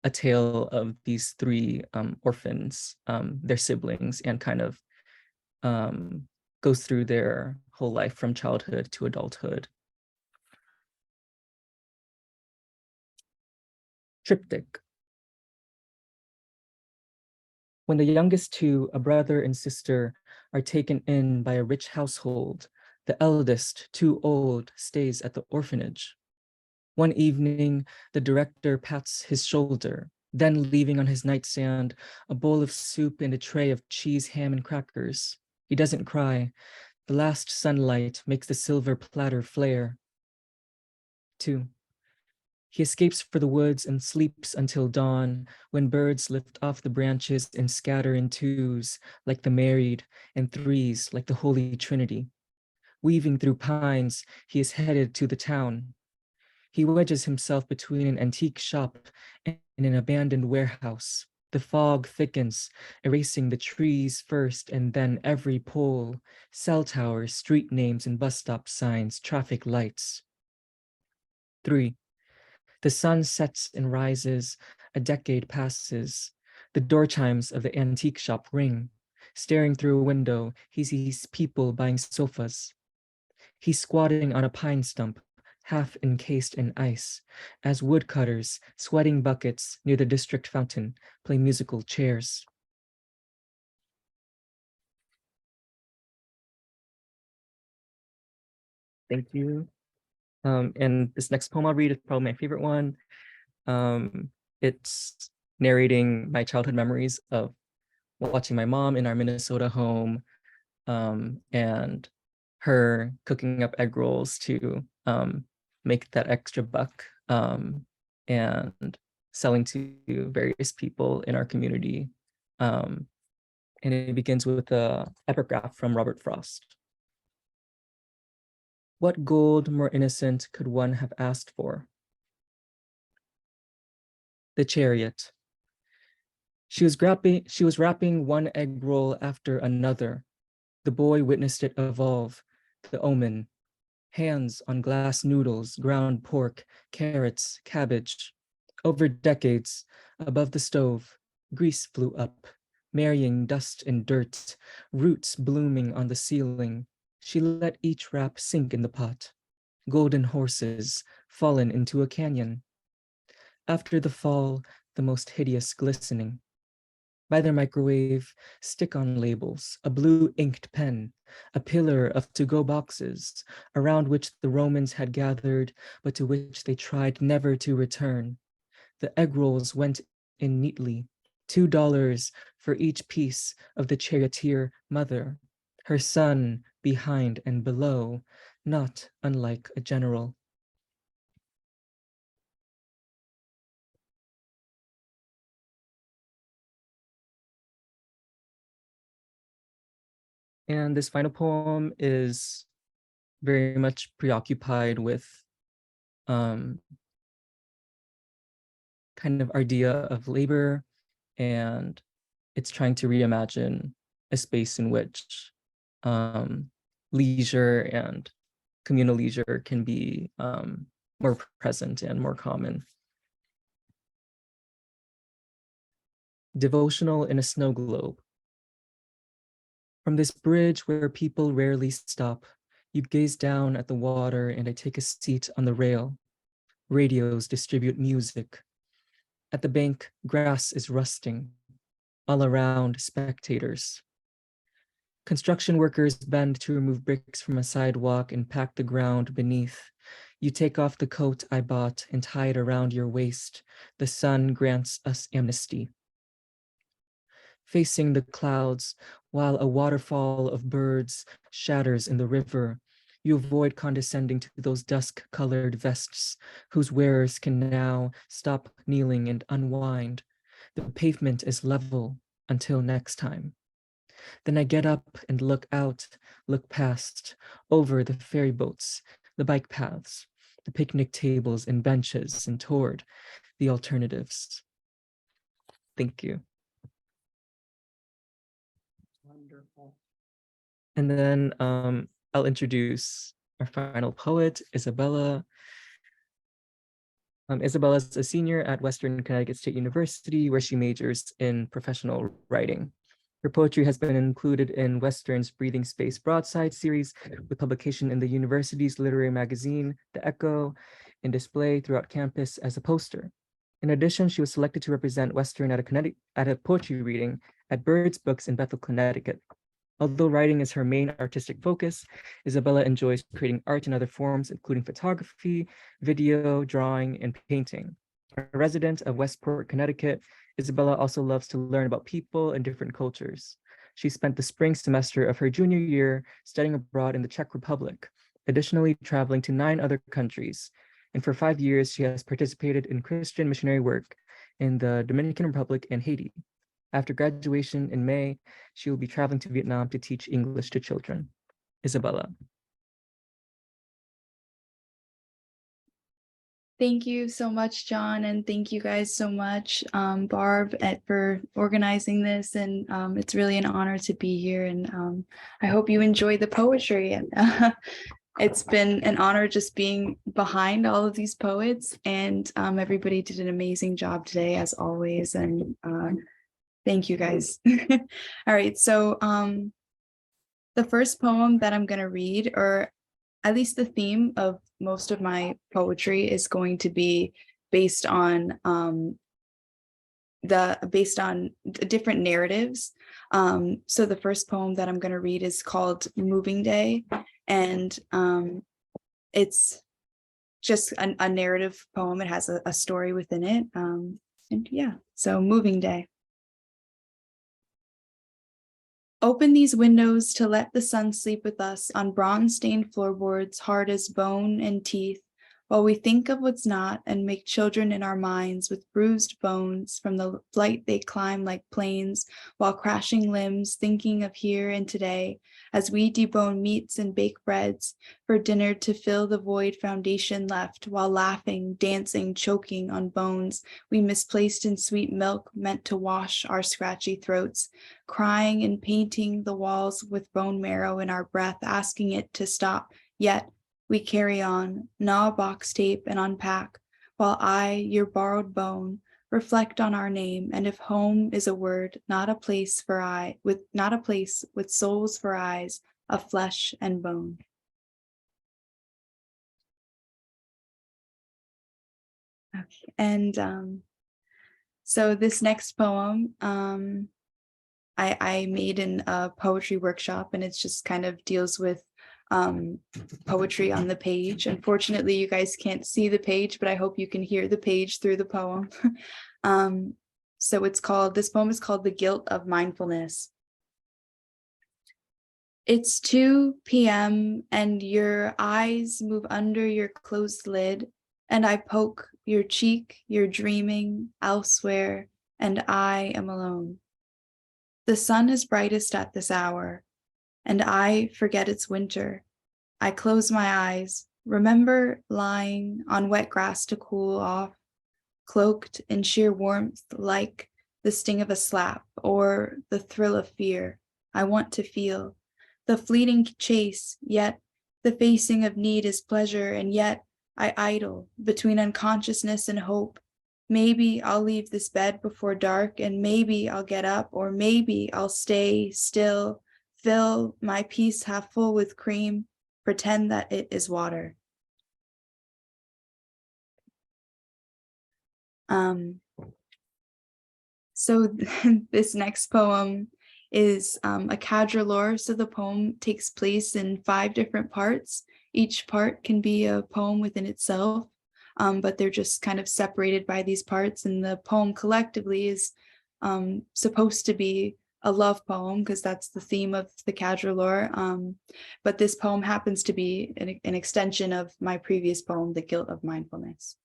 Speaker 5: a tale of these 3 orphans, their siblings, and kind of goes through their whole life from childhood to adulthood. Triptych. When the youngest 2, a brother and sister, are taken in by a rich household, the eldest, too old, stays at the orphanage. One evening, the director pats his shoulder, then leaving on his nightstand a bowl of soup and a tray of cheese, ham, and crackers. He doesn't cry. The last sunlight makes the silver platter flare. 2. He escapes for the woods and sleeps until dawn, when birds lift off the branches and scatter in 2s like the married, and 3s like the Holy Trinity. Weaving through pines, he is headed to the town. He wedges himself between an antique shop and an abandoned warehouse. The fog thickens, erasing the trees first and then every pole, cell towers, street names and bus stop signs, traffic lights. 3. The sun sets and rises, a decade passes. The door chimes of the antique shop ring. Staring through a window, he sees people buying sofas. He's squatting on a pine stump, half encased in ice, as woodcutters, sweating buckets near the district fountain, play musical chairs. Thank you. And this next poem I'll read is probably my favorite one. It's narrating my childhood memories of watching my mom in our Minnesota home, and her cooking up egg rolls to make that extra buck, and selling to various people in our community. And it begins with an epigraph from Robert Frost. What gold more innocent could one have asked for? The chariot. She was wrapping one egg roll after another. The boy witnessed it evolve. The omen. Hands on glass noodles, ground pork, carrots, cabbage. Over decades, above the stove, grease flew up, marrying dust and dirt, roots blooming on the ceiling. She let each wrap sink in the pot. Golden horses fallen into a canyon. After the fall, the most hideous glistening. By their microwave, stick-on labels, a blue inked pen, a pillar of to-go boxes, around which the Romans had gathered, but to which they tried never to return. The egg rolls went in neatly, $2 for each piece of the charioteer mother, her son behind and below, not unlike a general. And this final poem is very much preoccupied with kind of idea of labor, and it's trying to reimagine a space in which leisure and communal leisure can be more present and more common. Devotional in a snow globe. From this bridge where people rarely stop, you gaze down at the water and I take a seat on the rail. Radios distribute music. At the bank, grass is rusting. All around, spectators. Construction workers bend to remove bricks from a sidewalk and pack the ground beneath. You take off the coat I bought and tie it around your waist. The sun grants us amnesty. Facing the clouds, while a waterfall of birds shatters in the river, you avoid condescending to those dusk-colored vests whose wearers can now stop kneeling and unwind. The pavement is level until next time. Then I get up and look out, look past, over the ferry boats, the bike paths, the picnic tables and benches, and toward the alternatives. Thank you.
Speaker 1: Wonderful.
Speaker 5: And then I'll introduce our final poet, Isabella. Isabella is a senior at Western Connecticut State University, where she majors in professional writing. Her poetry has been included in Western's Breathing Space Broadside series, with publication in the university's literary magazine, The Echo, and display throughout campus as a poster. In addition, she was selected to represent Western at a poetry reading at Bird's Books in Bethel, Connecticut. Although writing is her main artistic focus, Isabella enjoys creating art in other forms, including photography, video, drawing, and painting. A resident of Westport, Connecticut, Isabella also loves to learn about people and different cultures. She spent the spring semester of her junior year studying abroad in the Czech Republic, additionally traveling to 9 other countries. And for 5 years, she has participated in Christian missionary work in the Dominican Republic and Haiti. After graduation in May, she will be traveling to Vietnam to teach English to children. Isabella.
Speaker 6: Thank you so much, John, and thank you guys so much, Barb, for organizing this. And it's really an honor to be here. And I hope you enjoy the poetry. And it's been an honor just being behind all of these poets. And everybody did an amazing job today, as always. And thank you, guys. All right, so the first poem that I'm going to read, or at least the theme of most of my poetry, is going to be based on different narratives. So the first poem that I'm going to read is called Moving Day, and it's just a narrative poem. It has a story within it, and yeah, so Moving Day. Open these windows to let the sun sleep with us on bronze-stained floorboards hard as bone and teeth, while we think of what's not and make children in our minds with bruised bones from the flight they climb like planes, while crashing limbs thinking of here and today, as we debone meats and bake breads for dinner to fill the void foundation left, while laughing, dancing, choking on bones we misplaced in sweet milk meant to wash our scratchy throats, crying and painting the walls with bone marrow in our breath, asking it to stop, yet we carry on, gnaw box tape and unpack, while I, your borrowed bone, reflect on our name, and if home is a word, not a place with souls for eyes of flesh and bone. Okay, and so this next poem, I made in a poetry workshop, and it's just kind of deals with poetry on the page. Unfortunately, you guys can't see the page, but I hope you can hear the page through the poem. So this poem is called The Guilt of Mindfulness. It's 2 p.m. and your eyes move under your closed lid, and I poke your cheek, you're dreaming elsewhere, and I am alone. The sun is brightest at this hour, and I forget it's winter. I close my eyes, remember lying on wet grass to cool off, cloaked in sheer warmth like the sting of a slap or the thrill of fear I want to feel, the fleeting chase, yet the facing of need is pleasure, and yet I idle between unconsciousness and hope. Maybe I'll leave this bed before dark, and maybe I'll get up, or maybe I'll stay still, fill my piece half full with cream, pretend that it is water. So this next poem is a quadrilleur. So the poem takes place in 5 different parts. Each part can be a poem within itself, but they're just kind of separated by these parts. And the poem collectively is supposed to be a love poem because that's the theme of the quadrilleur. But this poem happens to be an extension of my previous poem, The Guilt of Mindfulness.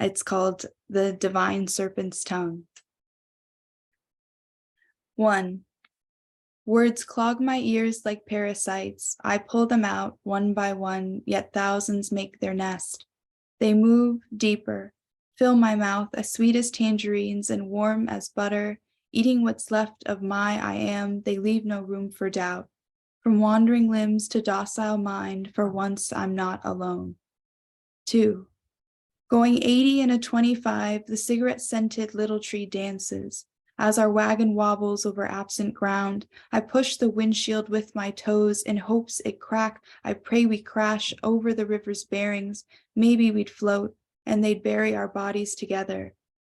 Speaker 6: It's called The Divine Serpent's Tongue. 1. Words clog my ears like parasites. I pull them out one by one, yet thousands make their nest. They move deeper, fill my mouth as sweet as tangerines and warm as butter. Eating what's left of my I am, they leave no room for doubt. From wandering limbs to docile mind, for once I'm not alone. 2. Going 80 in a 25, the cigarette-scented little tree dances. As our wagon wobbles over absent ground, I push the windshield with my toes in hopes it crack. I pray we crash over the river's bearings. Maybe we'd float and they'd bury our bodies together.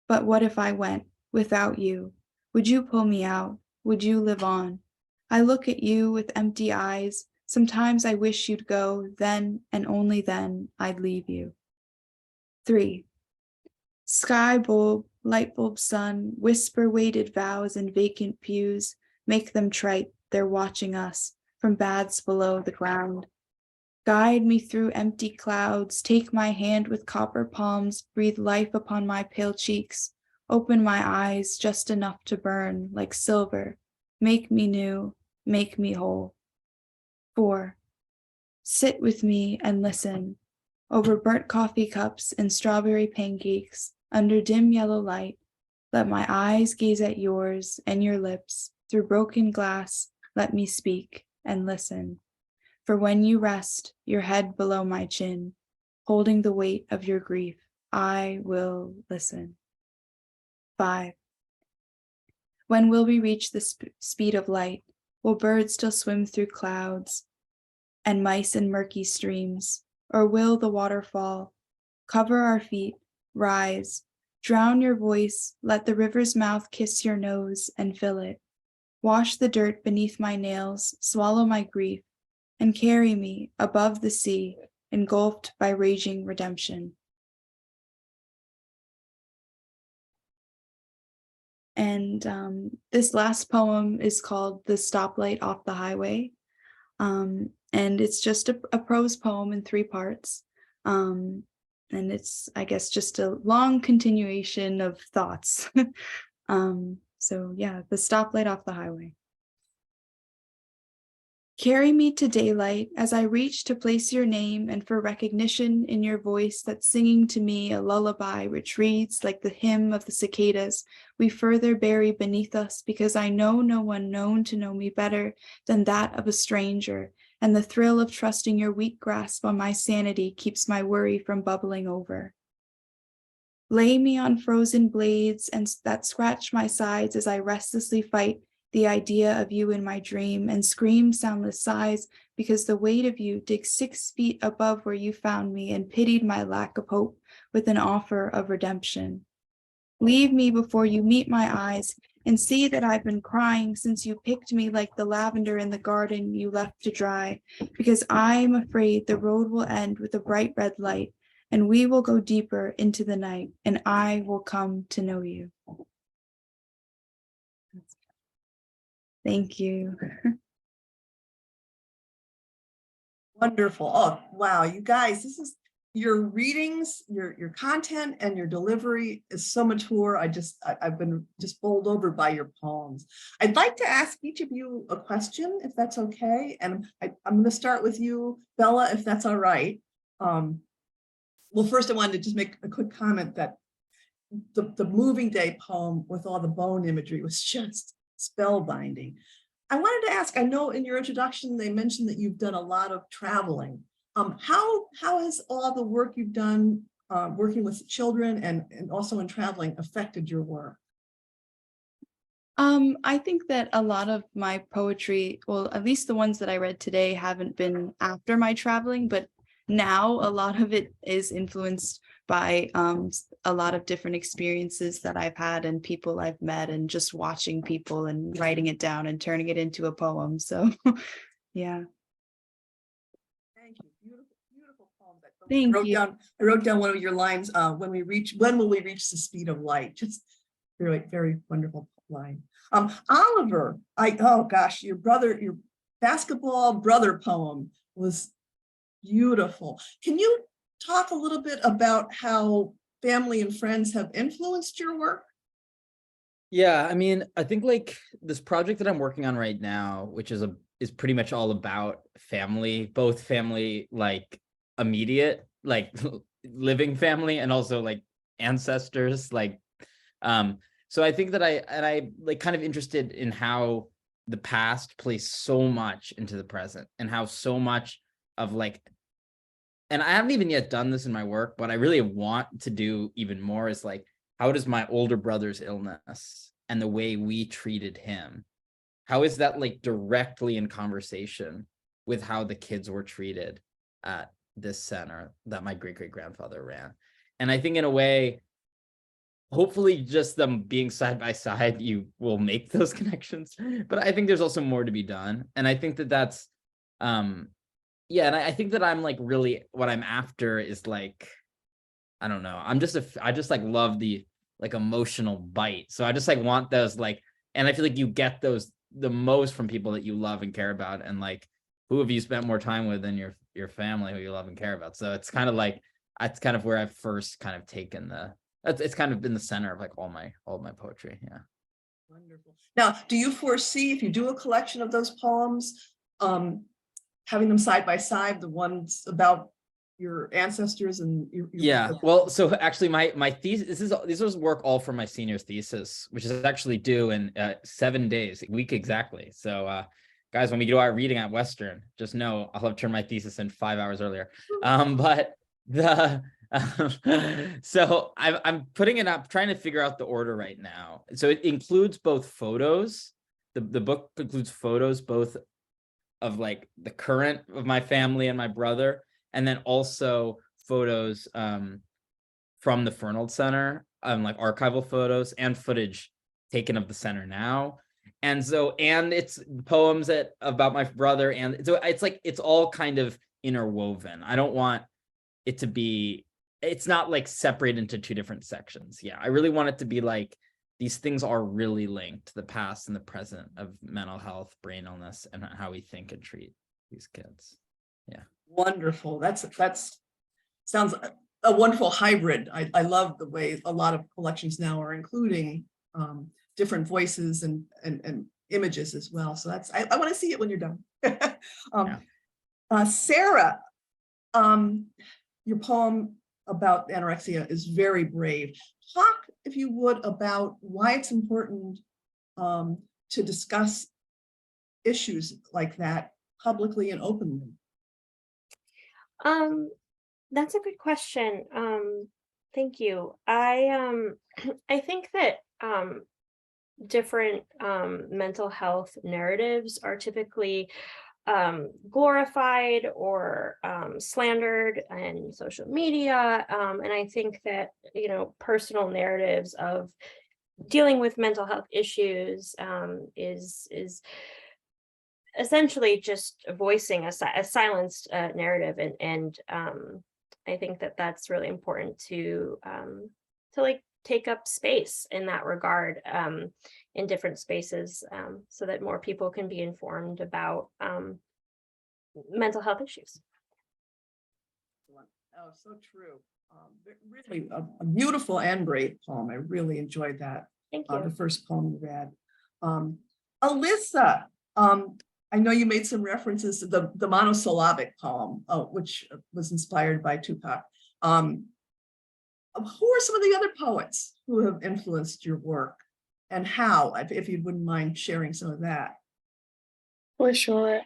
Speaker 6: But what if I went without you? Would you pull me out? Would you live on? I look at you with empty eyes. Sometimes I wish you'd go, then and only then I'd leave you. 3. Sky bulb, light bulb sun, whisper weighted vows in vacant pews, make them trite, they're watching us from baths below the ground. Guide me through empty clouds, take my hand with copper palms, breathe life upon my pale cheeks, open my eyes just enough to burn like silver, make me new, make me whole. 4. Sit with me and listen. Over burnt coffee cups and strawberry pancakes, under dim yellow light, let my eyes gaze at yours and your lips. Through broken glass, let me speak and listen. For when you rest, your head below my chin, holding the weight of your grief, I will listen. 5. When will we reach the speed of light? Will birds still swim through clouds and mice in murky streams? Or will the waterfall cover our feet, rise, drown your voice, let the river's mouth kiss your nose and fill it, wash the dirt beneath my nails, swallow my grief, and carry me above the sea, engulfed by raging redemption. And this last poem is called The Stoplight Off the Highway. And it's just a prose poem in 3 parts. And it's, I guess, just a long continuation of thoughts. So yeah, The Stoplight Off the Highway. Carry me to daylight as I reach to place your name and for recognition in your voice that's singing to me a lullaby which reads like the hymn of the cicadas we further bury beneath us because I know no one known to know me better than that of a stranger, and the thrill of trusting your weak grasp on my sanity keeps my worry from bubbling over. Lay me on frozen blades and that scratch my sides as I restlessly fight the idea of you in my dream and scream soundless sighs because the weight of you digs 6 feet above where you found me and pitied my lack of hope with an offer of redemption. Leave me before you meet my eyes and see that I've been crying since you picked me like the lavender in the garden you left to dry, because I'm afraid the road will end with a bright red light and we will go deeper into the night and I will come to know you. Thank you.
Speaker 1: Wonderful. Oh, wow. You guys, this is your readings, your content and your delivery is so mature. I've been just bowled over by your poems. I'd like to ask each of you a question, if that's okay. And I'm going to start with you, Bella, if that's all right. Well, first I wanted to just make a quick comment that the moving day poem with all the bone imagery was just spellbinding. I wanted to ask, I know in your introduction, they mentioned that you've done a lot of traveling. How has all the work you've done working with children and also in traveling affected your work?
Speaker 6: I think that a lot of my poetry, well, at least the ones that I read today haven't been after my traveling, but now a lot of it is influenced by a lot of different experiences that I've had and people I've met and just watching people and writing it down and turning it into a poem. So yeah.
Speaker 1: Thank you. Beautiful, beautiful poem.
Speaker 6: Thank you.
Speaker 1: I wrote down one of your lines, when will we reach the speed of light? Just very, very wonderful line. Oliver, oh gosh, your basketball brother poem was beautiful. Can you talk a little bit about how family and friends have influenced your work?
Speaker 2: Yeah, I mean, I think like this project that I'm working on right now, which is pretty much all about family, both family like immediate, like living family, and also like ancestors, like so I think that I like kind of interested in how the past plays so much into the present and how so much of like, and I haven't even yet done this in my work, but I really want to do even more is like, how does my older brother's illness and the way we treated him, how is that like directly in conversation with how the kids were treated at this center that my great-great-grandfather ran? And I think in a way, hopefully just them being side by side, you will make those connections. But I think there's also more to be done. And I think that that's, yeah, and I think that I'm like really what I'm after is like, I don't know. I just like love the like emotional bite. So I just like want those like, and I feel like you get those the most from people that you love and care about. And like, who have you spent more time with than your family who you love and care about? So it's kind of like, that's kind of where I've first kind of taken it's kind of been the center of like all my poetry. Yeah.
Speaker 1: Wonderful. Now, do you foresee if you do a collection of those poems, having them side by side, the ones about your ancestors and your
Speaker 2: yeah, well, so actually my thesis, this was work all for my senior's thesis, which is actually due in 7 days, a week exactly. So guys, when we do our reading at Western, just know I'll have turned my thesis in 5 hours earlier. But the so I'm putting it up, trying to figure out the order right now. So it includes both photos. The book includes photos both of like the current of my family and my brother, and then also photos from the Fernald Center, like archival photos and footage taken of the center now. And so, and it's poems about my brother. And so it's like, it's all kind of interwoven. I don't want it to be, it's not like separated into 2 different sections. Yeah, I really want it to be like these things are really linked, the past and the present of mental health, brain illness, and how we think and treat these kids. Yeah.
Speaker 1: Wonderful. That's sounds a wonderful hybrid. I love the way a lot of collections now are including different voices and images as well. So that's, I want to see it when you're done. Sara, your poem about anorexia is very brave. Talk, if you would, about why it's important to discuss issues like that publicly and openly.
Speaker 3: That's a good question. Thank you. I think that different mental health narratives are typically glorified or slandered in social media. And I think that, you know, personal narratives of dealing with mental health issues is essentially just voicing a silenced narrative, and I think that that's really important to like take up space in that regard in different spaces, so that more people can be informed about mental health issues.
Speaker 1: Oh, so true. Really a beautiful and brave poem. I really enjoyed that.
Speaker 3: Thank you.
Speaker 1: The first poem you read. Alisa, I know you made some references to the monosyllabic poem, which was inspired by Tupac. Who are some of the other poets who have influenced your work, and how, if you wouldn't mind sharing some of that?
Speaker 4: For sure.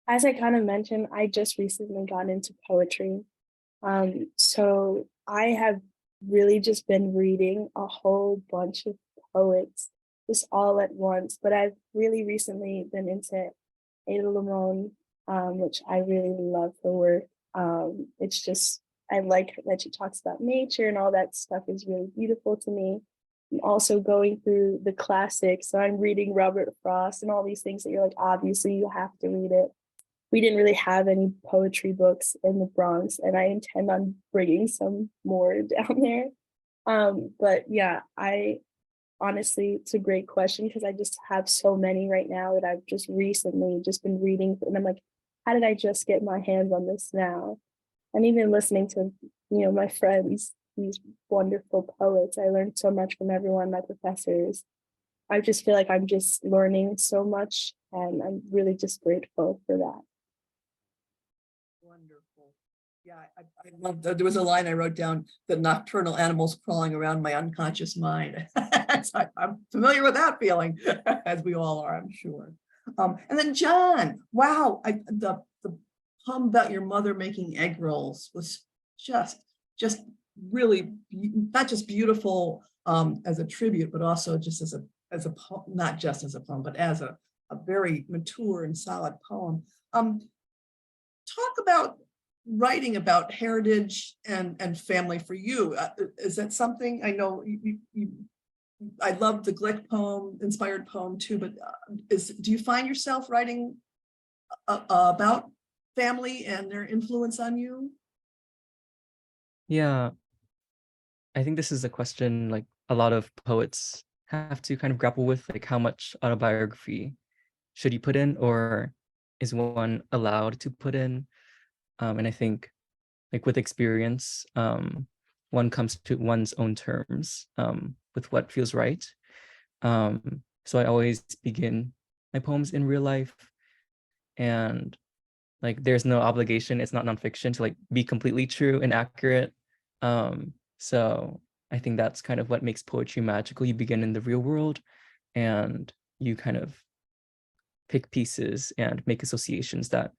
Speaker 4: As I kind of mentioned, I just recently got into poetry. So I have really just been reading a whole bunch of poets just all at once, but I've really recently been into Ada Limon, which I really love her work. It's just, I like that she talks about nature and all that stuff is really beautiful to me. I'm also going through the classics. So I'm reading Robert Frost and all these things that you're like, obviously you have to read it. We didn't really have any poetry books in the Bronx, and I intend on bringing some more down there. But yeah, honestly, it's a great question because I just have so many right now that I've just recently just been reading, and I'm like, how did I just get my hands on this now? And even listening to, you know, my friends, these wonderful poets, I learned so much from everyone, my professors. I just feel like I'm just learning so much, and I'm really just grateful for that.
Speaker 1: Wonderful. Yeah, I love that. There was a line I wrote down: the nocturnal animals crawling around my unconscious mind. So I'm familiar with that feeling, as we all are, I'm sure. And then John, wow, the poem about your mother making egg rolls was just really not just beautiful as a tribute, but also just as a poem, not just as a poem, but as a very mature and solid poem. Talk about writing about heritage and family for you. Is that something, I know I love the Glick poem, inspired poem too, but do you find yourself writing about family and their influence on you?
Speaker 5: Yeah, I think this is a question like a lot of poets have to kind of grapple with, like how much autobiography should you put in, or is one allowed to put in? And I think like with experience, one comes to one's own terms with what feels right. So I always begin my poems in real life, and like there's no obligation, it's not nonfiction to like be completely true and accurate. So I think that's kind of what makes poetry magical. You begin in the real world and you kind of pick pieces and make associations that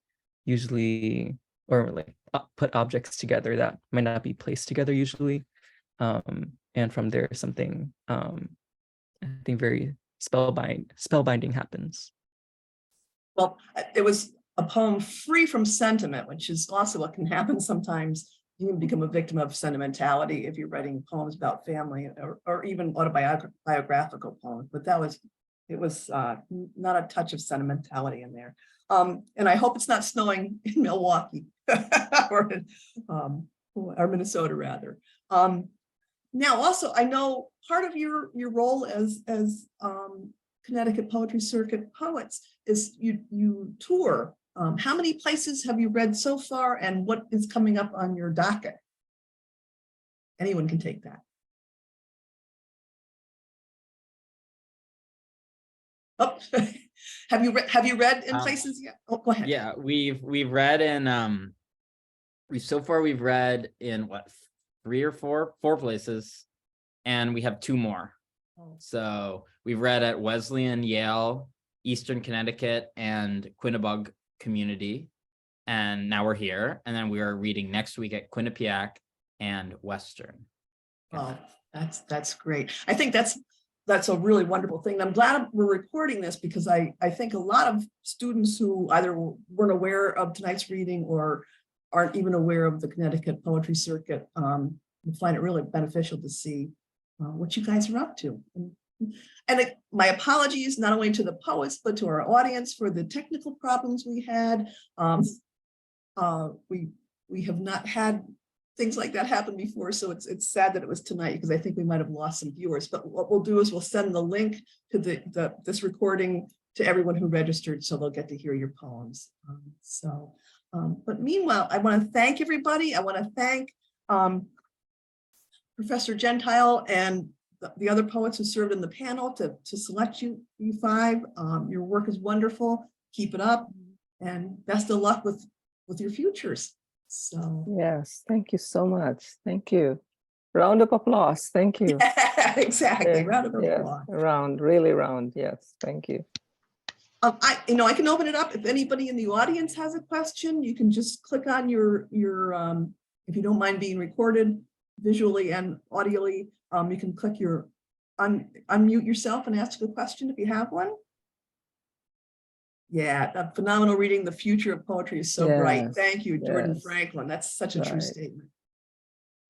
Speaker 5: usually, or like put objects together that might not be placed together usually. And from there, something I think very spellbinding happens.
Speaker 1: Well, it was a poem free from sentiment, which is also what can happen sometimes. You can become a victim of sentimentality if you're writing poems about family or even autobiographical poems. But it was not a touch of sentimentality in there. And I hope it's not snowing in Milwaukee or Minnesota rather. Now, also, I know part of your role as Connecticut Poetry Circuit Poets is you tour. How many places have you read so far, and what is coming up on your docket? Anyone can take that. Oh, have you read in places yet? Oh, go ahead.
Speaker 2: Yeah, we've read in we've read in what, 3 or 4 places, and we have 2 more.
Speaker 1: Oh.
Speaker 2: So we've read at Wesleyan, Yale, Eastern Connecticut, and Quinnipiac Community, and now we're here. And then we are reading next week at Quinnipiac and Western.
Speaker 1: Oh, that's great. I think that's a really wonderful thing. I'm glad we're recording this because I think a lot of students who either weren't aware of tonight's reading or aren't even aware of the Connecticut Poetry Circuit will find it really beneficial to see what you guys are up to. And my apologies not only to the poets, but to our audience for the technical problems we had. We have not had things like that happen before, so it's sad that it was tonight because I think we might have lost some viewers. But what we'll do is we'll send the link to this recording to everyone who registered, so they'll get to hear your poems. But meanwhile, I want to thank everybody. I want to thank Professor Gentile and the other poets who served in the panel to select you 5. Your work is wonderful. Keep it up, and best of luck with your futures. So
Speaker 7: yes, thank you so much. Thank you. Round of applause. Thank you.
Speaker 1: yeah, exactly. Round of applause.
Speaker 7: Round, really round. Yes, thank you.
Speaker 1: I can open it up. If anybody in the audience has a question, you can just click on your if you don't mind being recorded visually and audially, you can click unmute yourself and ask a question if you have one. Yeah, a phenomenal reading. The future of poetry is so bright. Thank you, Jordan Franklin. That's such a true statement.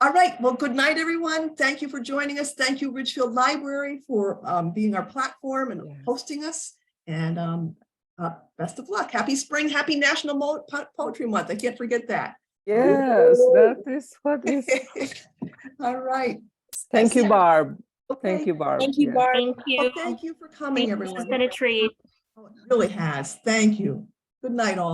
Speaker 1: All right. Well, good night, everyone. Thank you for joining us. Thank you, Ridgefield Library, for being our platform and hosting us. And best of luck. Happy spring. Happy National Poetry Month. I can't forget that.
Speaker 7: Yes, that is what is.
Speaker 1: All right.
Speaker 7: Thank you, Barb.
Speaker 1: Okay.
Speaker 7: Thank you, Barb.
Speaker 4: Thank you, Barb.
Speaker 3: Thank you.
Speaker 1: Well, thank you for coming,
Speaker 3: This
Speaker 1: everyone.
Speaker 3: has been a treat.
Speaker 1: Oh, it really has. Thank you. Good night, all.